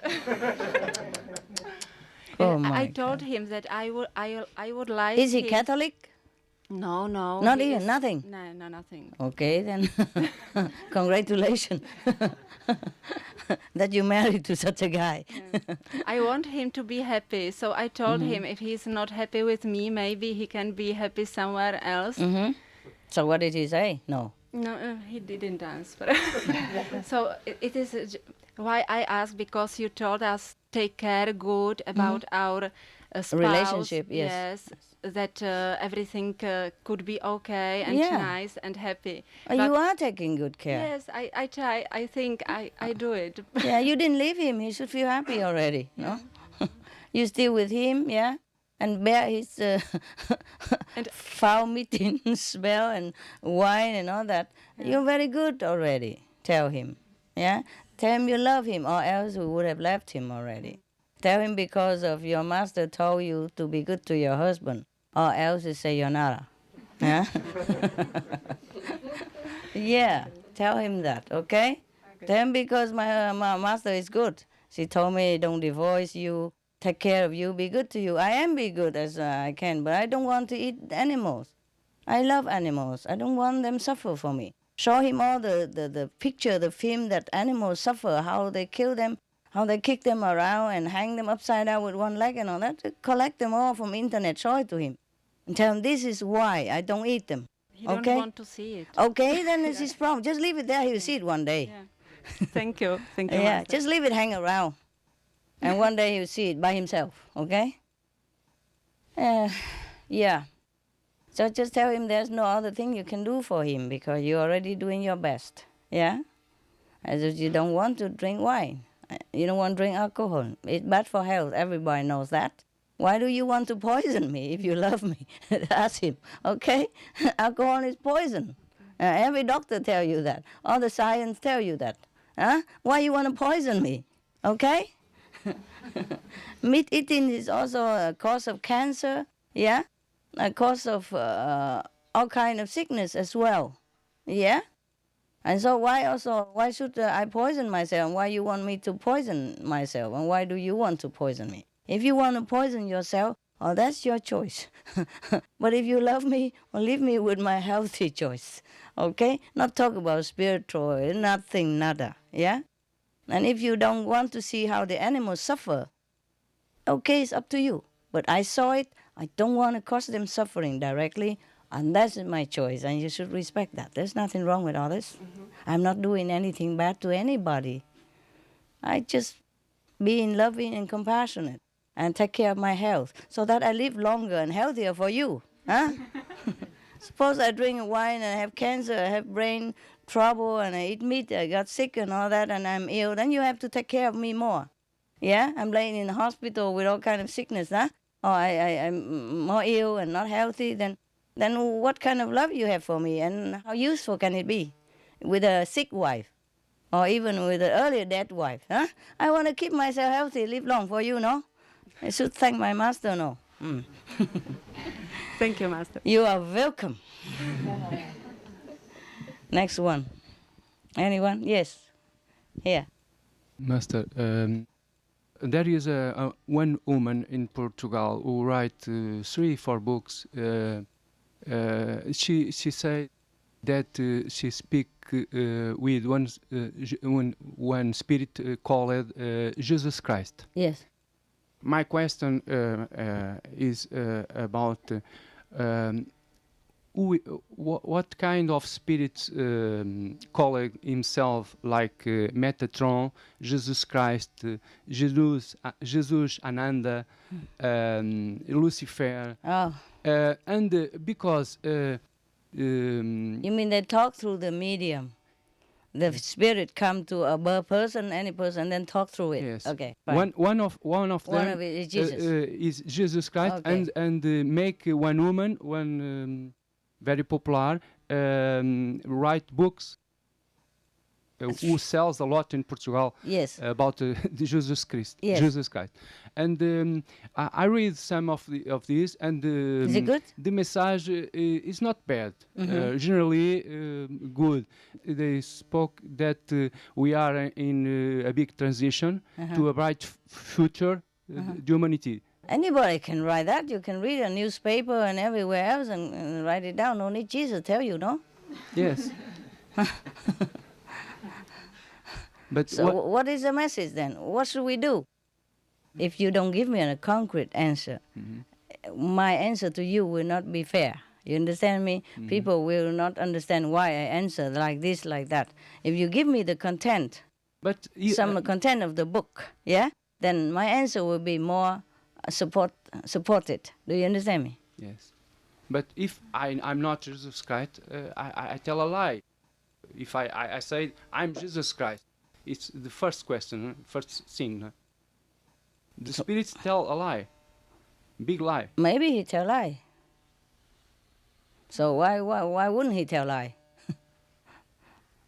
Oh
And
my
I told him that I would like.
Is he
him-
Catholic?
No, no.
Not
he
even,
is-
nothing?
No, nothing.
Okay, then. Congratulations. That you married to such a guy.
I want him to be happy, so I told
Mm-hmm.
him if he's not happy with me, maybe he can be happy somewhere else.
Mm-hmm. So what did he say? No.
No, he didn't answer. So it is why I asked, because you told us take care good about our spouse.
Relationship, yes.
Yes, that everything could be okay and
Yeah.
nice and happy.
You are taking good care.
Yes, I try. I think I do it.
Yeah, you didn't leave him. He should feel happy already, no? You still with him, yeah? And bear his
And-
foul meeting smell and wine and all that. You're very good already, tell him, yeah? Tell him you love him, or else we would have left him already. Tell him because of your master told you to be good to your husband, or else you say you're not. Yeah? Yeah, tell him that, okay? Tell him because my master is good. She told me don't divorce you, take care of you, be good to you. I am be good as I can, but I don't want to eat animals. I love animals. I don't want them suffer for me. Show him all the picture, the film that animals suffer, how they kill them, how they kick them around and hang them upside down with one leg and all that. Collect them all from internet, show it to him. And tell him this is why I don't eat them.
He don't
Okay?
want to see it.
Okay, then it's his problem. Just leave it there, he'll see it one day.
Yeah. Thank you. Thank you.
Yeah,
Master.
just leave it hang around. And one day he'll see it by himself, okay? Yeah. So just tell him there's no other thing you can do for him because you're already doing your best, yeah? As if you don't want to drink wine. You don't want to drink alcohol. It's bad for health. Everybody knows that. Why do you want to poison me if you love me? Ask him, okay? Alcohol is poison. Every doctor tell you that. All the science tell you that. Huh? Why you want to poison me? Okay? Meat eating is also a cause of cancer, yeah? A cause of all kind of sickness as well, yeah? And so why should I poison myself? Why you want me to poison myself? And why do you want to poison me? If you want to poison yourself, oh, that's your choice. But if you love me, well, leave me with my healthy choice, okay? Not talk about spiritual, nothing, nada, yeah? And if you don't want to see how the animals suffer, okay, it's up to you. But I saw it. I don't want to cause them suffering directly, and that's my choice, and you should respect that. There's nothing wrong with all this. I'm not doing anything bad to anybody. I just being loving and compassionate and take care of my health so that I live longer and healthier for you. Huh? Suppose I drink wine and I have cancer, I have brain trouble, and I eat meat, I got sick and all that, and I'm ill, then you have to take care of me more. Yeah, I'm laying in the hospital with all kind of sickness, huh? Or I'm more ill and not healthy, then what kind of love you have for me, and how useful can it be with a sick wife, or even with an earlier dead wife, huh? I want to keep myself healthy, live long for you, no? I should thank my master, no?
Thank you, Master.
You are welcome. Next one. Anyone? Yes. Here.
Master, there is one woman in Portugal who write 3-4 books. She said that she speak with one spirit called Jesus Christ.
Yes.
My question is about what kind of spirits call himself like Metatron, Jesus Christ, Jesus Ananda, Lucifer,
Oh,
and because
you mean they talk through the medium? The spirit come to a person, any person, then talk through it.
yes,
Okay. Fine.
one of
One
them
of it is Jesus.
is Jesus Christ,
Okay.
and make one woman, one very popular, write books who sells a lot in Portugal
Yes.
about Jesus Christ.
Yes.
Jesus Christ, and I read some of these, and
Is it good?
the message is not bad. Generally good. They spoke that we are in a big transition to a bright future, the humanity.
Anybody can write that. You can read a newspaper and everywhere else and write it down. No need Jesus tell you, no?
Yes. But
So what is the message then? What should we do? If you don't give me a concrete answer, my answer to you will not be fair. You understand me? People will not understand why I answer like this, like that. If you give me the content,
but you,
some content of the book, yeah, then my answer will be more supported. Do you understand me?
yes. But if I'm not Jesus Christ, I tell a lie. If I say I'm Jesus Christ, it's the first question, first thing. The spirits tell a lie, big lie.
Maybe he tell lie. So why wouldn't he tell lie?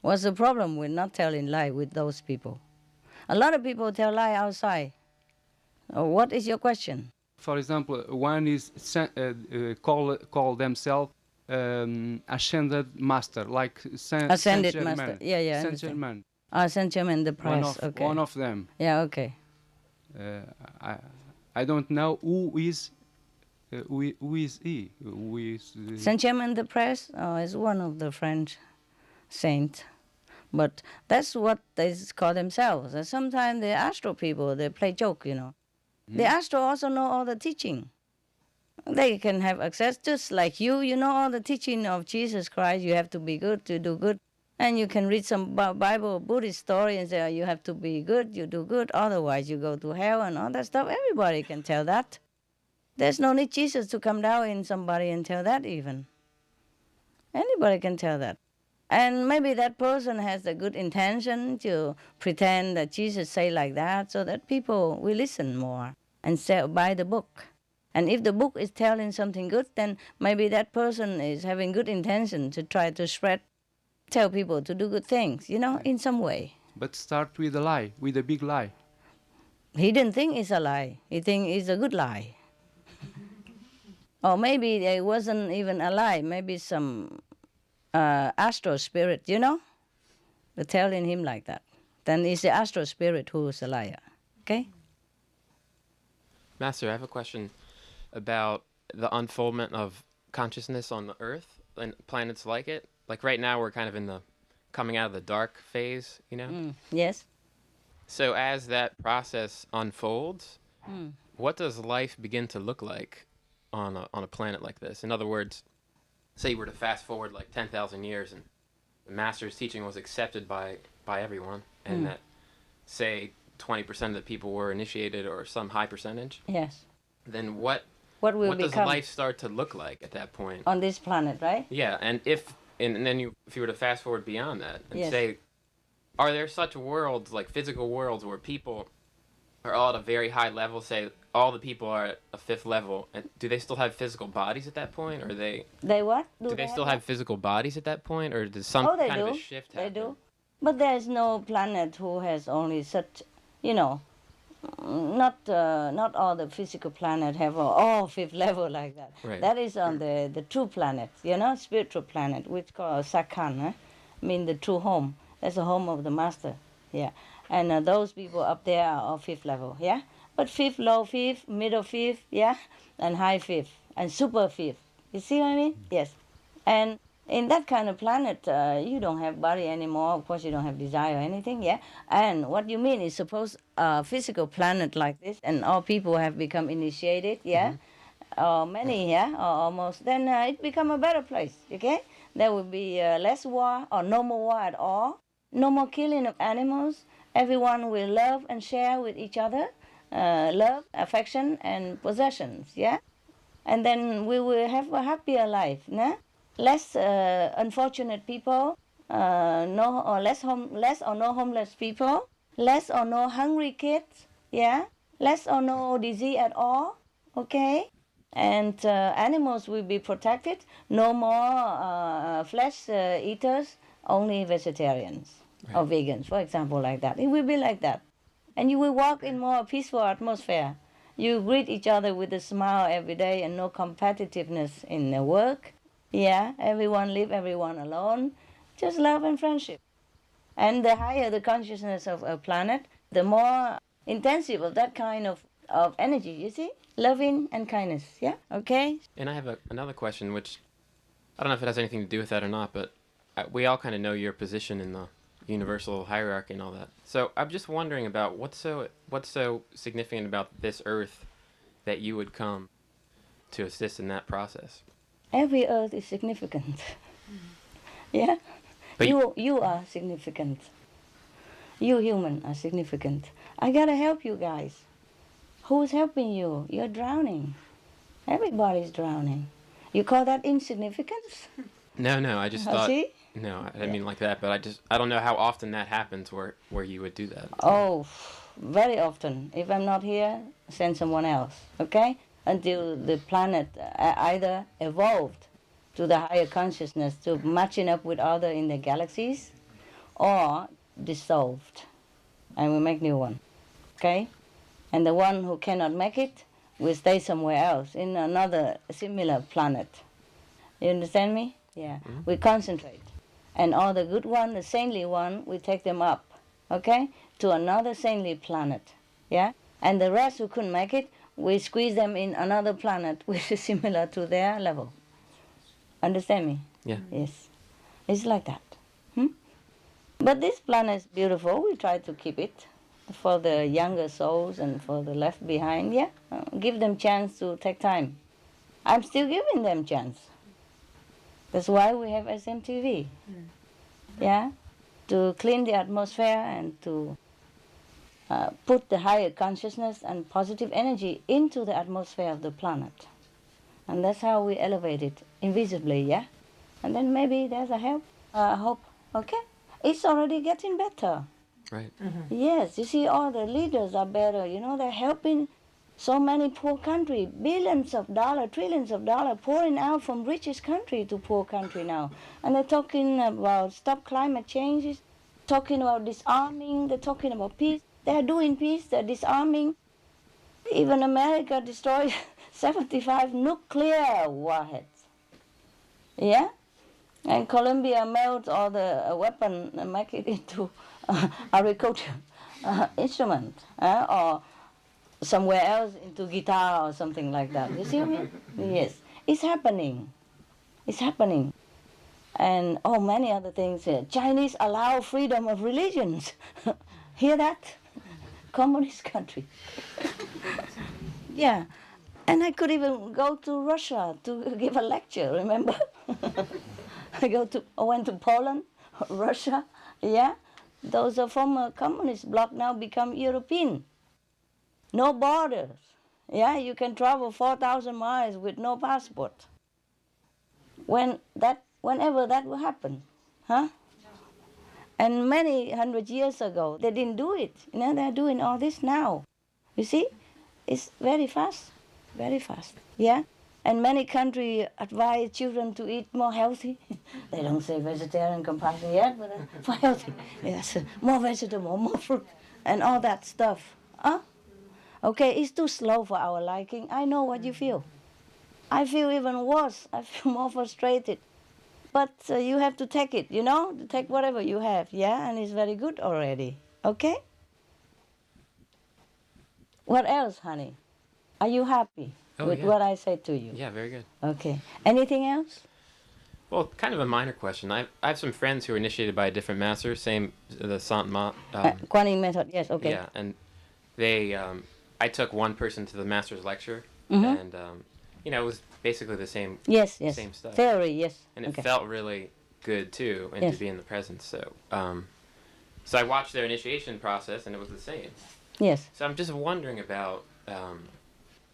What's the problem with not telling lie with those people? A lot of people tell lie outside. What is your question?
For example, one is call themselves ascended master, like
Ascended
Saint-Germain.
master. Yeah, I understand.
Saint-Germain.
Saint-Germain the Press. Okay.
One of them.
Yeah, okay.
I don't know who is he. Who is
Saint-Germain the Press is one of the French saints. But that's what they call themselves. And sometimes the Astro people, they play joke, you know. The Astro also know all the teaching. They can have access, just like you know all the teaching of Jesus Christ. You have to be good to do good. And you can read some Bible, Buddhist story and say, you have to be good, you do good, otherwise you go to hell and all that stuff. Everybody can tell that. There's no need Jesus to come down in somebody and tell that even. Anybody can tell that. And maybe that person has a good intention to pretend that Jesus say like that so that people will listen more and buy the book. And if the book is telling something good, then maybe that person is having good intention to try to tell people to do good things, in some way.
But start with a lie, with a big lie.
He didn't think it's a lie. He think it's a good lie. Or maybe it wasn't even a lie. Maybe some astral spirit, They're telling him like that. Then it's the astral spirit who is a liar. Okay?
Master, I have a question about the unfoldment of consciousness on the Earth and planets like it. Like right now, we're kind of in the coming out of the dark phase,
Yes.
So as that process unfolds, what does life begin to look like on a planet like this? In other words, say you were to fast forward like 10,000 years and the Master's teaching was accepted by everyone, and that, say, 20% of the people were initiated or some high percentage.
Yes.
Then what
will
does
become
life start to look like at that point?
on this planet, right?
Yeah, and if then you were to fast forward beyond that and
Yes.
say, are there such worlds, like physical worlds, where people are all at a very high level? Say all the people are at a 5th level, and do they still have physical bodies at that point, or
They what?
do they still have physical bodies at that point, or does some
they
kind
do.
of a shift
They
happen?
do. But there is no planet who has only such, not all the physical planet have all 5th level like that.
Right.
That is on the true planet, spiritual planet, which called Sakhan, mean the true home. That's the home of the master, yeah. And those people up there are all 5th level, yeah. But 5th, low 5th, middle 5th, yeah, and high 5th, and super 5th. You see what I mean? Yes. And in that kind of planet, you don't have body anymore. Of course, you don't have desire or anything, yeah. And what you mean is, suppose a physical planet like this, and all people have become initiated, yeah, or many, yeah, or almost. Then it become a better place, okay? There will be less war or no more war at all. No more killing of animals. Everyone will love and share with each other, love, affection, and possessions, yeah. And then we will have a happier life, nah? Less unfortunate people, less or no homeless people, less or no hungry kids, yeah, less or no disease at all, okay, and animals will be protected. No more flesh eaters, only vegetarians or vegans, for example, like that. It will be like that, and you will walk in more peaceful atmosphere. You greet each other with a smile every day, and no competitiveness in the work. Yeah, everyone leave everyone alone. Just love and friendship. And the higher the consciousness of a planet, the more intensive of that kind of energy, you see? Loving and kindness, yeah? Okay?
And I have another question, which I don't know if it has anything to do with that or not, but we all kind of know your position in the universal hierarchy and all that. So I'm just wondering about what's so significant about this Earth that you would come to assist in that process.
Every earth is significant. Yeah?
But
You are significant. You human are significant. I gotta help you guys. Who's helping you? You're drowning. Everybody's drowning. You call that insignificance?
No, I just thought.
See?
No, I didn't mean like that, but I don't know how often that happens where you would do that.
Oh, very often. If I'm not here, send someone else, okay? Until the planet either evolved to the higher consciousness to matching up with other in the galaxies, or dissolved, and we make new one, okay? And the one who cannot make it will stay somewhere else in another similar planet. You understand me? Yeah. We concentrate. And all the good one, the saintly one, we take them up, okay, to another saintly planet, yeah? And the rest who couldn't make it, we squeeze them in another planet which is similar to their level. Understand me?
Yeah.
Yes. It's like that. But this planet is beautiful. We try to keep it for the younger souls and for the left behind, yeah? Give them chance to take time. I'm still giving them chance. That's why we have SMTV. Yeah? To clean the atmosphere and to put the higher consciousness and positive energy into the atmosphere of the planet. And that's how we elevate it invisibly, yeah? And then maybe there's a help. I hope. Okay? It's already getting better.
Right.
Yes, you see, all the leaders are better. You know, they're helping so many poor countries, billions of dollars, trillions of dollars pouring out from richest country to poor country now. And they're talking about stop climate changes, talking about disarming, they're talking about peace. They're doing peace, they're disarming. Even America destroyed 75 nuclear warheads. Yeah? And Colombia melts all the weapon and make it into agriculture instrument, or somewhere else into guitar or something like that. You see what I mean? Yes, it's happening. It's happening. And many other things. Chinese allow freedom of religions. Hear that? Communist country. Yeah. And I could even go to Russia to give a lecture, remember? I went to Poland, Russia, yeah. Those are former communist bloc now become European. No borders. Yeah, you can travel 4,000 miles with no passport. Whenever that will happen, huh? And many hundred years ago, they didn't do it. You know, they're doing all this now. You see, it's very fast, yeah? And many countries advise children to eat more healthy. They don't say vegetarian compulsory yet, but more healthy. Yes, more vegetable, more fruit, and all that stuff. Huh? Okay, it's too slow for our liking. I know what you feel. I feel even worse. I feel more frustrated. But you have to take it, you know? Take whatever you have, yeah? And it's very good already. Okay? What else, honey? Are you happy with what I said to you?
Yeah, very good.
Okay. Anything else?
Well, kind of a minor question. I have some friends who were initiated by a different master, same the Sant Ma.
Kuan Yin method, yes, okay.
Yeah, and they, I took one person to the master's lecture,
Mm-hmm.
and it was basically the same.
Yes.
Same stuff.
Theory, yes.
And it
okay.
felt really good too, and
Yes.
to be in the presence. So I watched their initiation process, and it was the same.
Yes.
So I'm just wondering about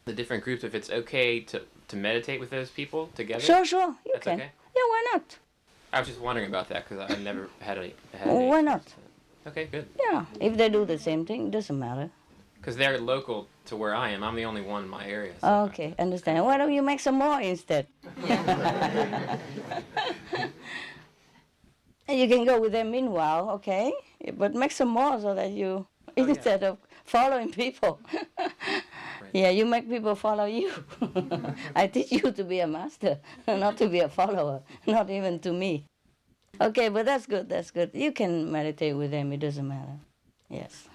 the different groups. If it's okay to meditate with those people together.
Sure, you
That's
can.
okay?
Yeah, why not?
I was just wondering about that because I never had a.
Why not?
Okay, good.
Yeah, if they do the same thing, it doesn't matter.
Because they're local to where I am. I'm the only one in my area. So
Okay, understand. Why don't you make some more instead? And you can go with them meanwhile, okay? But make some more so that you, instead of following people. Yeah, you make people follow you. I teach you to be a master, not to be a follower, not even to me. Okay, but that's good, that's good. You can meditate with them, it doesn't matter. Yes.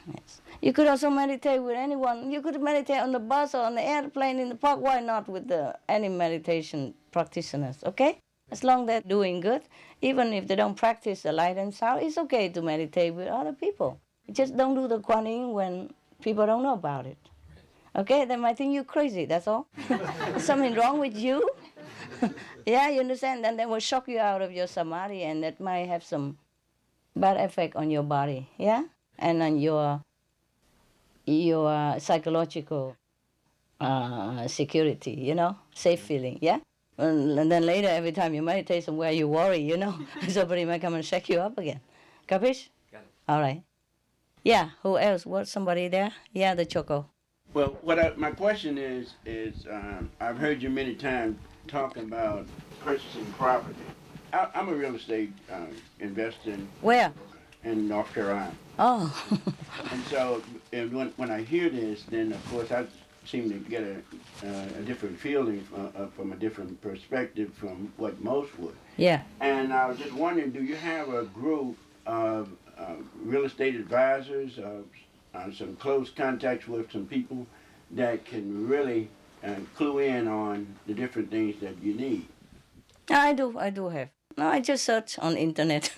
You could also meditate with anyone. You could meditate on the bus or on the airplane, in the park. Why not with any meditation practitioners, okay? As long as they're doing good, even if they don't practice the light and sound, it's okay to meditate with other people. Just don't do the Kuan Yin when people don't know about it. Okay, they might think you're crazy, that's all. Something wrong with you? Yeah, you understand? Then they will shock you out of your samadhi, and that might have some bad effect on your body, yeah? And on your psychological security, safe feeling, yeah? And then later, every time you meditate somewhere, you worry, somebody might come and shake you up again. Capish?
Got it.
All right. Yeah, who else? What, somebody there? Yeah, the Choco.
Well, my question is I've heard you many times talking about purchasing property. I'm a real estate investor
Where?
in North Carolina.
Oh.
And so when I hear this, then of course I seem to get a different feeling from a different perspective from what most would.
Yeah.
And I was just wondering, do you have a group of real estate advisors, some close contacts with some people that can really clue in on the different things that you need?
I do have. No, I just search on internet.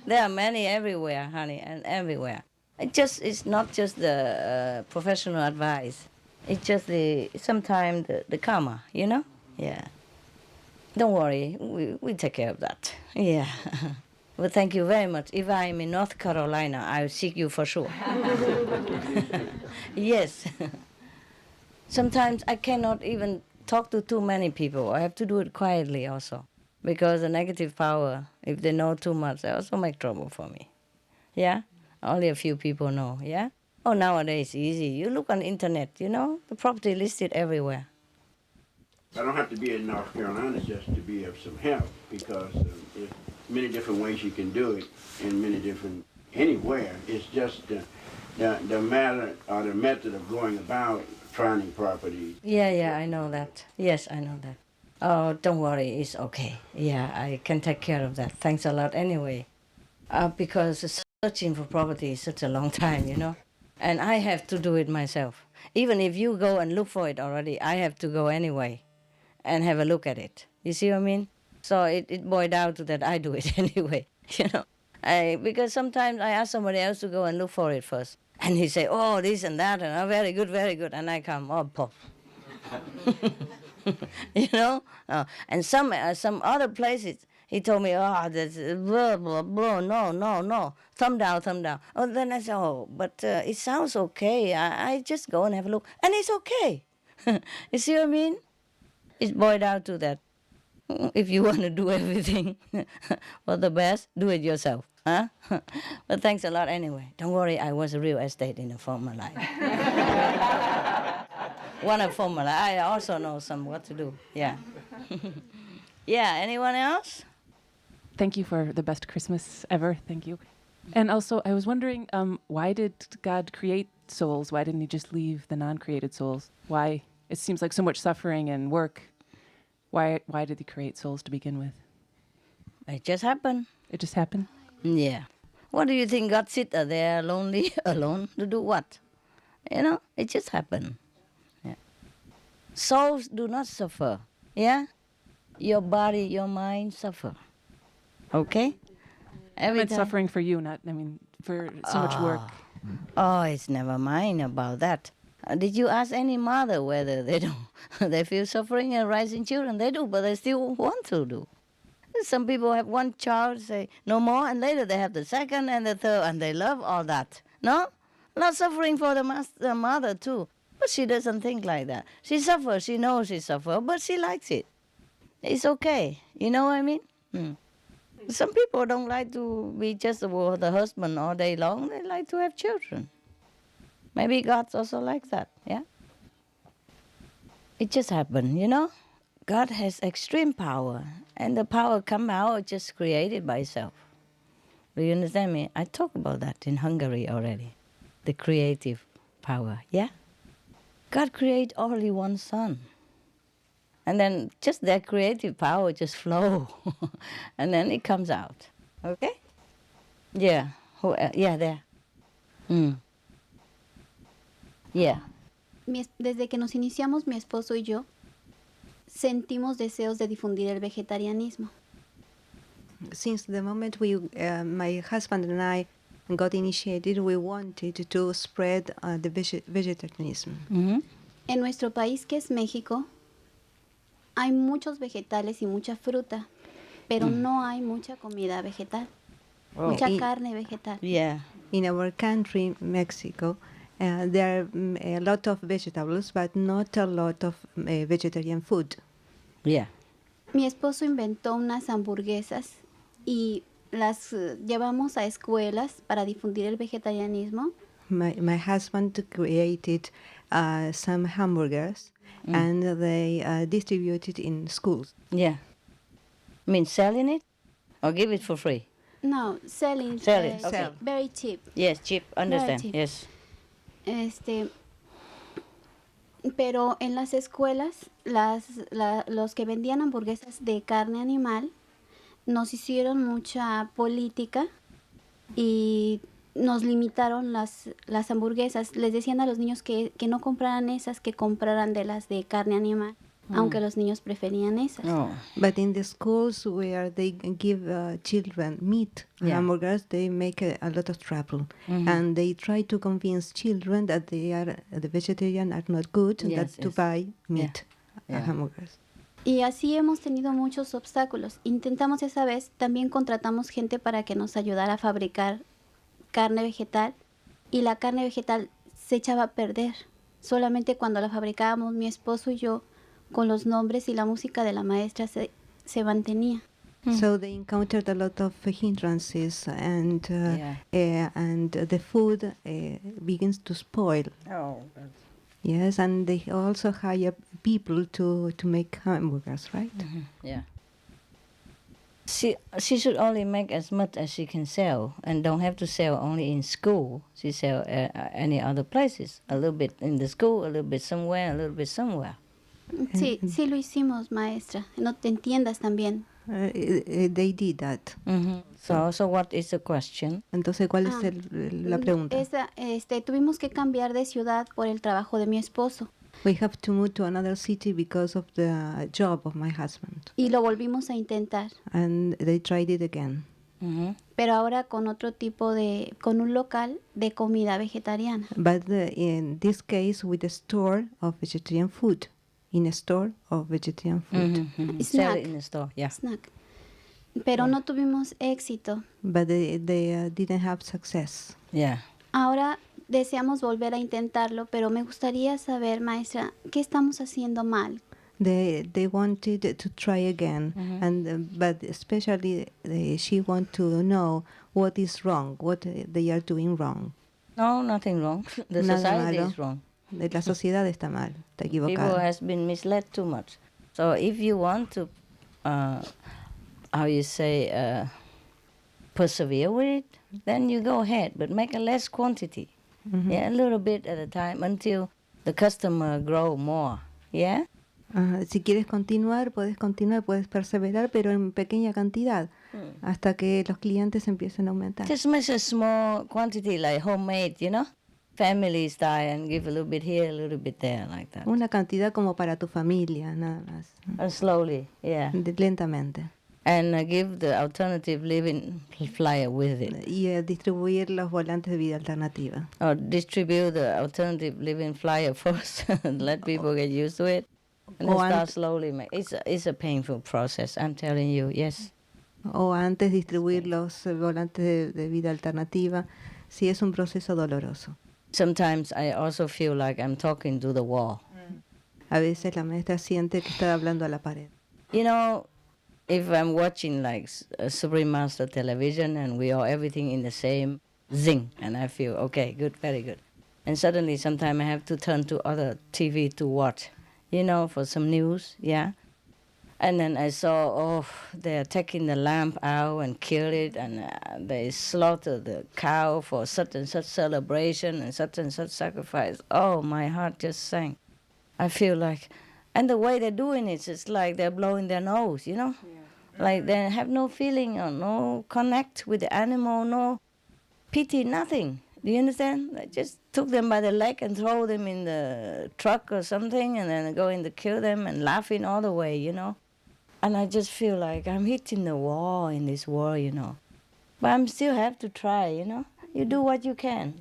There are many everywhere, honey, and everywhere. It's not just the professional advice. It's just sometimes the karma, Yeah. Don't worry, we take care of that. Yeah. Well, thank you very much. If I'm in North Carolina, I'll seek you for sure. Yes. Sometimes I cannot even talk to too many people. I have to do it quietly also. because the negative power, if they know too much, they also make trouble for me. Yeah? Only a few people know, yeah? Oh, nowadays, easy. You look on the internet, you know, the property listed everywhere.
I don't have to be in North Carolina just to be of some help, because there's many different ways you can do it in many different, anywhere. It's just the matter or the method of going about finding property.
Yeah, I know that. Yes, I know that. Oh, don't worry, it's okay. Yeah, I can take care of that. Thanks a lot anyway. Because searching for property is such a long time, you know. And I have to do it myself. Even if you go and look for it already, I have to go anyway and have a look at it. You see what I mean? So it boiled down to that I do it anyway, you know. Because sometimes I ask somebody else to go and look for it first. And he say, oh, this and that, and oh, very good, very good. And I come, oh, pop. You know? And some other places, he told me, oh, that's blah, blah, blah, no. Thumb down. Oh, then I said, oh, but it sounds okay. I just go and have a look. And it's okay. You see what I mean? It boiled down to that. If you want to do everything for the best, do it yourself. Huh? But thanks a lot anyway. Don't worry, I was a real estate in a former life. One of former life. I also know some what to do. Yeah. Yeah, anyone else?
Thank you for the best Christmas ever. Thank you. And also, I was wondering, why did God create souls? Why didn't he just leave the non-created souls? Why? It seems like so much suffering and work. Why did he create souls to begin with?
It just happened.
It just happened?
Yeah. What do you think? God sit there lonely, alone to do what? You know, it just happened. Yeah. Souls do not suffer. Yeah? Your body, your mind suffer. Okay? Every
I'm
time.
suffering for you, not, for so much work.
Oh, it's never mind about that. Did you ask any mother whether they don't they feel suffering and raising children? They do, but they still want to do. Some people have one child, say no more, and later they have the second and the third, and they love all that. No? Not suffering for the mother too. But she doesn't think like that. She suffers, she knows she suffers, but she likes it. It's okay. You know what I mean? Some people don't like to be just with the husband all day long. They like to have children. Maybe God's also like that, yeah? It just happened, you know? God has extreme power, and the power come out just created by itself. Do you understand me? I talked about that in Hungary already. The creative power, yeah? God created only one son. And then just that creative power just flow. And then it comes out, okay? Yeah, yeah, there. Yeah.
Desde que nos iniciamos, mi esposo y yo sentimos deseos de difundir el vegetarianismo.
Since the moment my husband and I got initiated, we wanted to spread the vegetarianism.
En nuestro país, que es México, hay muchos vegetales y mucha fruta, pero no hay mucha comida vegetal, mucha carne vegetal.
Yeah.
In our country, Mexico, there are a lot of vegetables, but not a lot of vegetarian food.
Yeah.
Mi esposo inventó unas hamburguesas y las llevamos a escuelas para difundir el vegetarianismo.
My husband created some hamburgers, and they distributed in schools.
Yeah. I mean selling it or give it for free?
No, selling.
Sell it, okay.
Very cheap.
Yes, cheap, understand,
cheap.
yes.
Pero en las escuelas, los que vendían hamburguesas de carne animal nos hicieron mucha política y nos limitaron las hamburguesas. Les decían a los niños que no compraran esas, que compraran de las de carne animal, aunque los niños preferían esas.
Oh.
But in the schools where they give children meat hamburgers, they make a lot of trouble. And they try to convince children that the vegetarian are not good, and that to buy meat hamburgers.
Y así hemos tenido muchos obstáculos. Intentamos esa vez, también contratamos gente para que nos ayudara a fabricar carne vegetal, y la carne vegetal se echaba a perder. Solamente cuando la fabricábamos mi esposo y yo, con los nombres y la música de la maestra se mantenía.
So they encountered a lot of hindrances, and the food begins to spoil.
Oh.
Yes, and they also hire people to make hamburgers, right?
Yeah. She should only make as much as she can sell, and don't have to sell only in school. She sell any other places. A little bit in the school, a little bit somewhere, a little bit somewhere.
Sí, sí lo hicimos, maestra. No te entiendas también.
They did that.
So what is the question?
Entonces, ¿cuál es la pregunta?
Tuvimos que cambiar de ciudad por el trabajo de mi esposo.
We have to move to another city because of the job of my husband.
Y lo volvimos a intentar.
And they tried it again.
Pero ahora con con un local de comida vegetariana.
But in this case, with a store of vegetarian food. In a store of vegetarian food.
Sell it in the store, yeah.
Snack. Pero no tuvimos éxito.
But they didn't have success.
Yeah.
Ahora deseamos volver a intentarlo, pero me gustaría saber, maestra, ¿qué estamos haciendo mal?
They wanted to try again, but especially she want to know what is wrong, what they are doing wrong.
No, nothing wrong. The society is wrong.
La sociedad está mal, está equivocada.
People has been misled too much. So if you want to, persevere with it, then you go ahead, but make a less quantity. Yeah, a little bit at a time until the customer grow more. Yeah.
Si quieres continuar, puedes perseverar, pero en pequeña cantidad, hasta que los clientes empiecen a aumentar.
Just make a small quantity, like homemade, family style, and give a little bit here, a little bit there, like that.
Una cantidad como para tu familia, nada más.
And slowly, yeah.
Lentamente.
And give the alternative living flyer with it.
Y distribuir los volantes de vida alternativa.
Or distribute the alternative living flyer first, and let people get used to it. And then start slowly. It's a painful process, I'm telling you, yes.
O antes distribuir los volantes de vida alternativa, sí es un proceso doloroso.
Sometimes I also feel like I'm talking to the wall.
A veces la maestra siente que está hablando a la pared.
If I'm watching like a Supreme Master television and we are everything in the same zing, and I feel, okay, good, very good. And suddenly sometime I have to turn to other TV to watch, for some news, yeah. And then I saw, they're taking the lamb out and kill it, and they slaughter the cow for such and such celebration and such sacrifice. Oh, my heart just sank. I feel like, and the way they're doing it, it's like they're blowing their nose, Yeah. Like they have no feeling or no connect with the animal, no pity, nothing. Do you understand? They just took them by the leg and throw them in the truck or something, and then going to kill them and laughing all the way, And I just feel like I'm hitting the wall in this war, But I still have to try, You do what you can.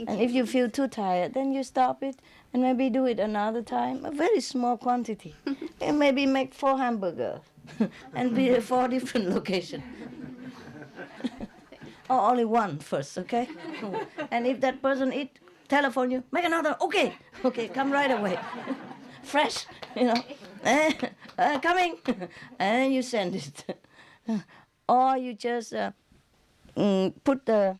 And if you feel too tired, then you stop it and maybe do it another time, a very small quantity. And maybe make 4 hamburgers and be at 4 different locations. Or only one first, okay? And if that person telephone you, make another, okay, come right away. Fresh, coming. And then you send it. Or you just put the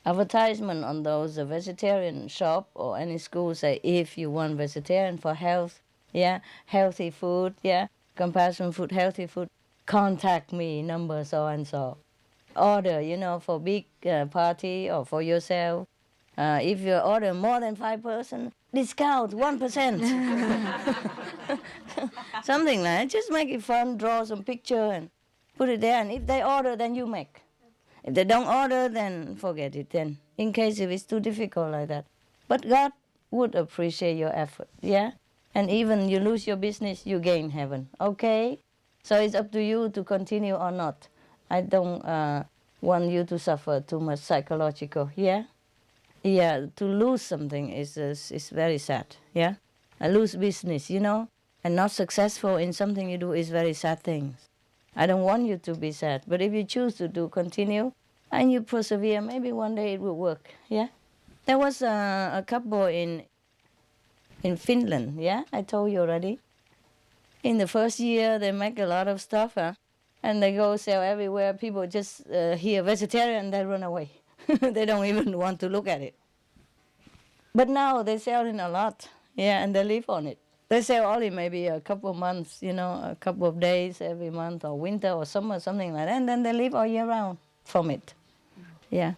advertisement on those vegetarian shop or any school, say, if you want vegetarian for health, healthy food, compassion food, healthy food, contact me, number so and so. Order, for big party or for yourself. If you order more than 5 person, discount 1%. Something like that. Just make it fun, draw some picture and put it there. And if they order, then you make. If they don't order, then forget it then. In case if it's too difficult like that. But God would appreciate your effort, And even you lose your business, you gain heaven, okay? So it's up to you to continue or not. I don't want you to suffer too much psychological, Yeah, to lose something is very sad, I lose business, and not successful in something you do is very sad things. I don't want you to be sad, but if you choose to continue and you persevere, maybe one day it will work, There was a couple in Finland, I told you already. In the first year, they make a lot of stuff, And they go sell everywhere. People just hear vegetarian and they run away. They don't even want to look at it. But now they sell it a lot, yeah, and they live on it. They sell only maybe a couple of months, a couple of days every month, or winter or summer, something like that, and then they live all year round from it. Yeah.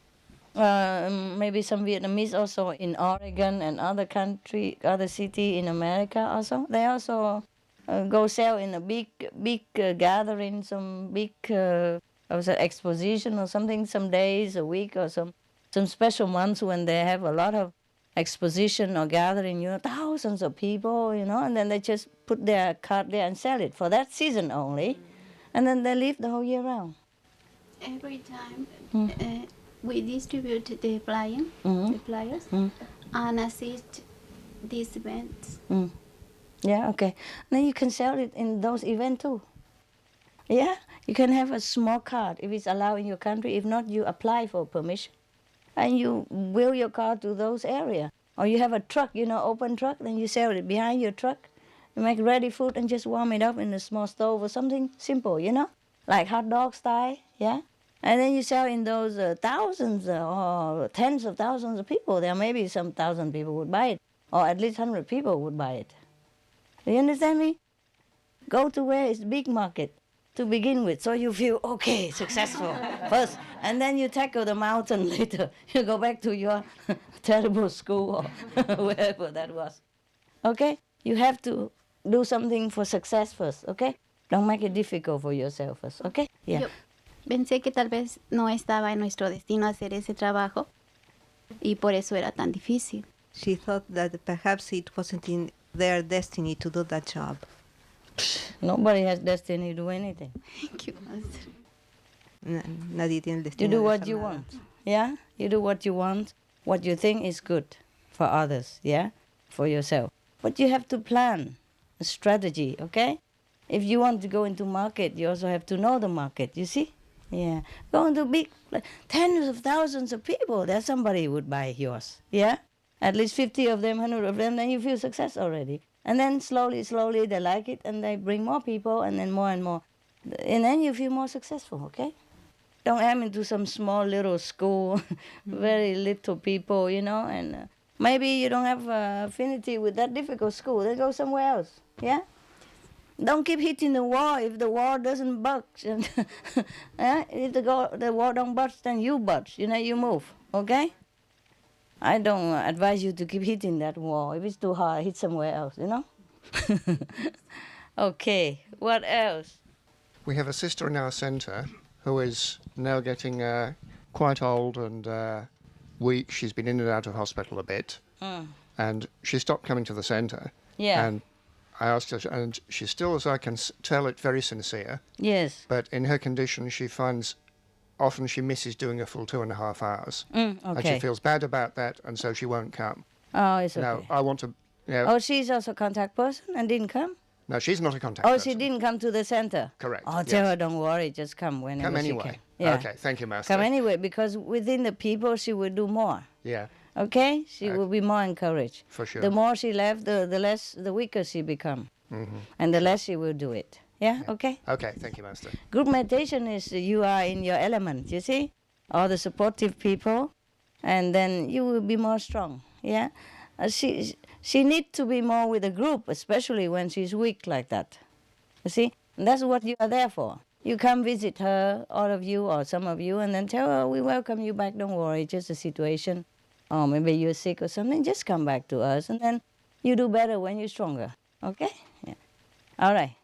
Maybe some Vietnamese also in Oregon and other city in America also. They also go sell in a big gathering, some big exposition or something, some days, a week, or some special months when they have a lot of exposition or gathering, thousands of people, and then they just put their cart there and sell it for that season only, and then they live the whole year round.
Every time we distribute the flyers, and assist these events.
Yeah, okay. Then you can sell it in those events too. Yeah, you can have a small cart if it's allowed in your country. If not, you apply for permission. And you wheel your car to those areas. Or you have a truck, open truck, then you sell it behind your truck. You make ready food and just warm it up in a small stove or something simple, like hot dog style, yeah? And then you sell in those thousands or tens of thousands of people. There may be some thousand people would buy it, or at least 100 people would buy it. Do you understand me? Go to where it's big market to begin with, so you feel okay, successful first, and then you tackle the mountain later. You go back to your terrible school or wherever that was. Okay? You have to do something for success first, okay? Don't make it difficult for yourself first, okay? Yeah.
Yo pensé que tal vez no estaba en nuestro destino hacer ese trabajo y por eso era tan difícil.
She thought that perhaps it wasn't in their destiny to do that job.
Nobody has destiny to do anything.
Thank you, Master.
Nadie tiene el
You
destino
do
de
what
hacer
you
nada.
want, yeah? You do what you want, what you think is good for others, yeah? For yourself. But you have to plan a strategy, okay? If you want to go into market, you also have to know the market, you see? Yeah. Go into big, tens of thousands of people, there's somebody would buy yours, yeah? At least 50 of them, 100 of them, then you feel success already. And then slowly, they like it, and they bring more people, and then more and more. And then you feel more successful, okay? Don't aim into some small little school, very little people, and maybe you don't have affinity with that difficult school, then go somewhere else, yeah? Don't keep hitting the wall if the wall doesn't budge. If the wall don't budge, then you budge, you move, okay? I don't advise you to keep hitting that wall. If it's too hard, hit somewhere else, Okay, what else?
We have a sister in our centre who is now getting quite old and weak. She's been in and out of hospital a bit. And she stopped coming to the centre.
Yeah.
And I asked her, and she's still, as I can tell, it very sincere.
Yes.
But in her condition, she finds often she misses doing a full 2.5 hours.
Okay.
And she feels bad about that, and so she won't come.
Oh, it's okay.
Now, I want to...
Oh, she's also a contact person and didn't come?
No, she's not a contact
Oh,
person.
she didn't come to the center?
Correct.
Oh, tell her, don't worry, just come whenever
Come
she
anyway.
can. Yeah.
Okay, thank you, Master.
Come anyway, because within the people, she will do more.
Yeah.
Okay? She will be more encouraged.
For sure.
The more she left, the weaker she become.
Mm-hmm.
And the less she will do it. Yeah? Okay?
Okay, thank you, Master.
Group meditation is you are in your element, you see? All the supportive people, and then you will be more strong. Yeah? She needs to be more with the group, especially when she's weak like that. You see? And that's what you are there for. You come visit her, all of you or some of you, and then tell her, we welcome you back, don't worry, it's just a situation. Or maybe you're sick or something, just come back to us, and then you do better when you're stronger. Okay? Yeah. All right.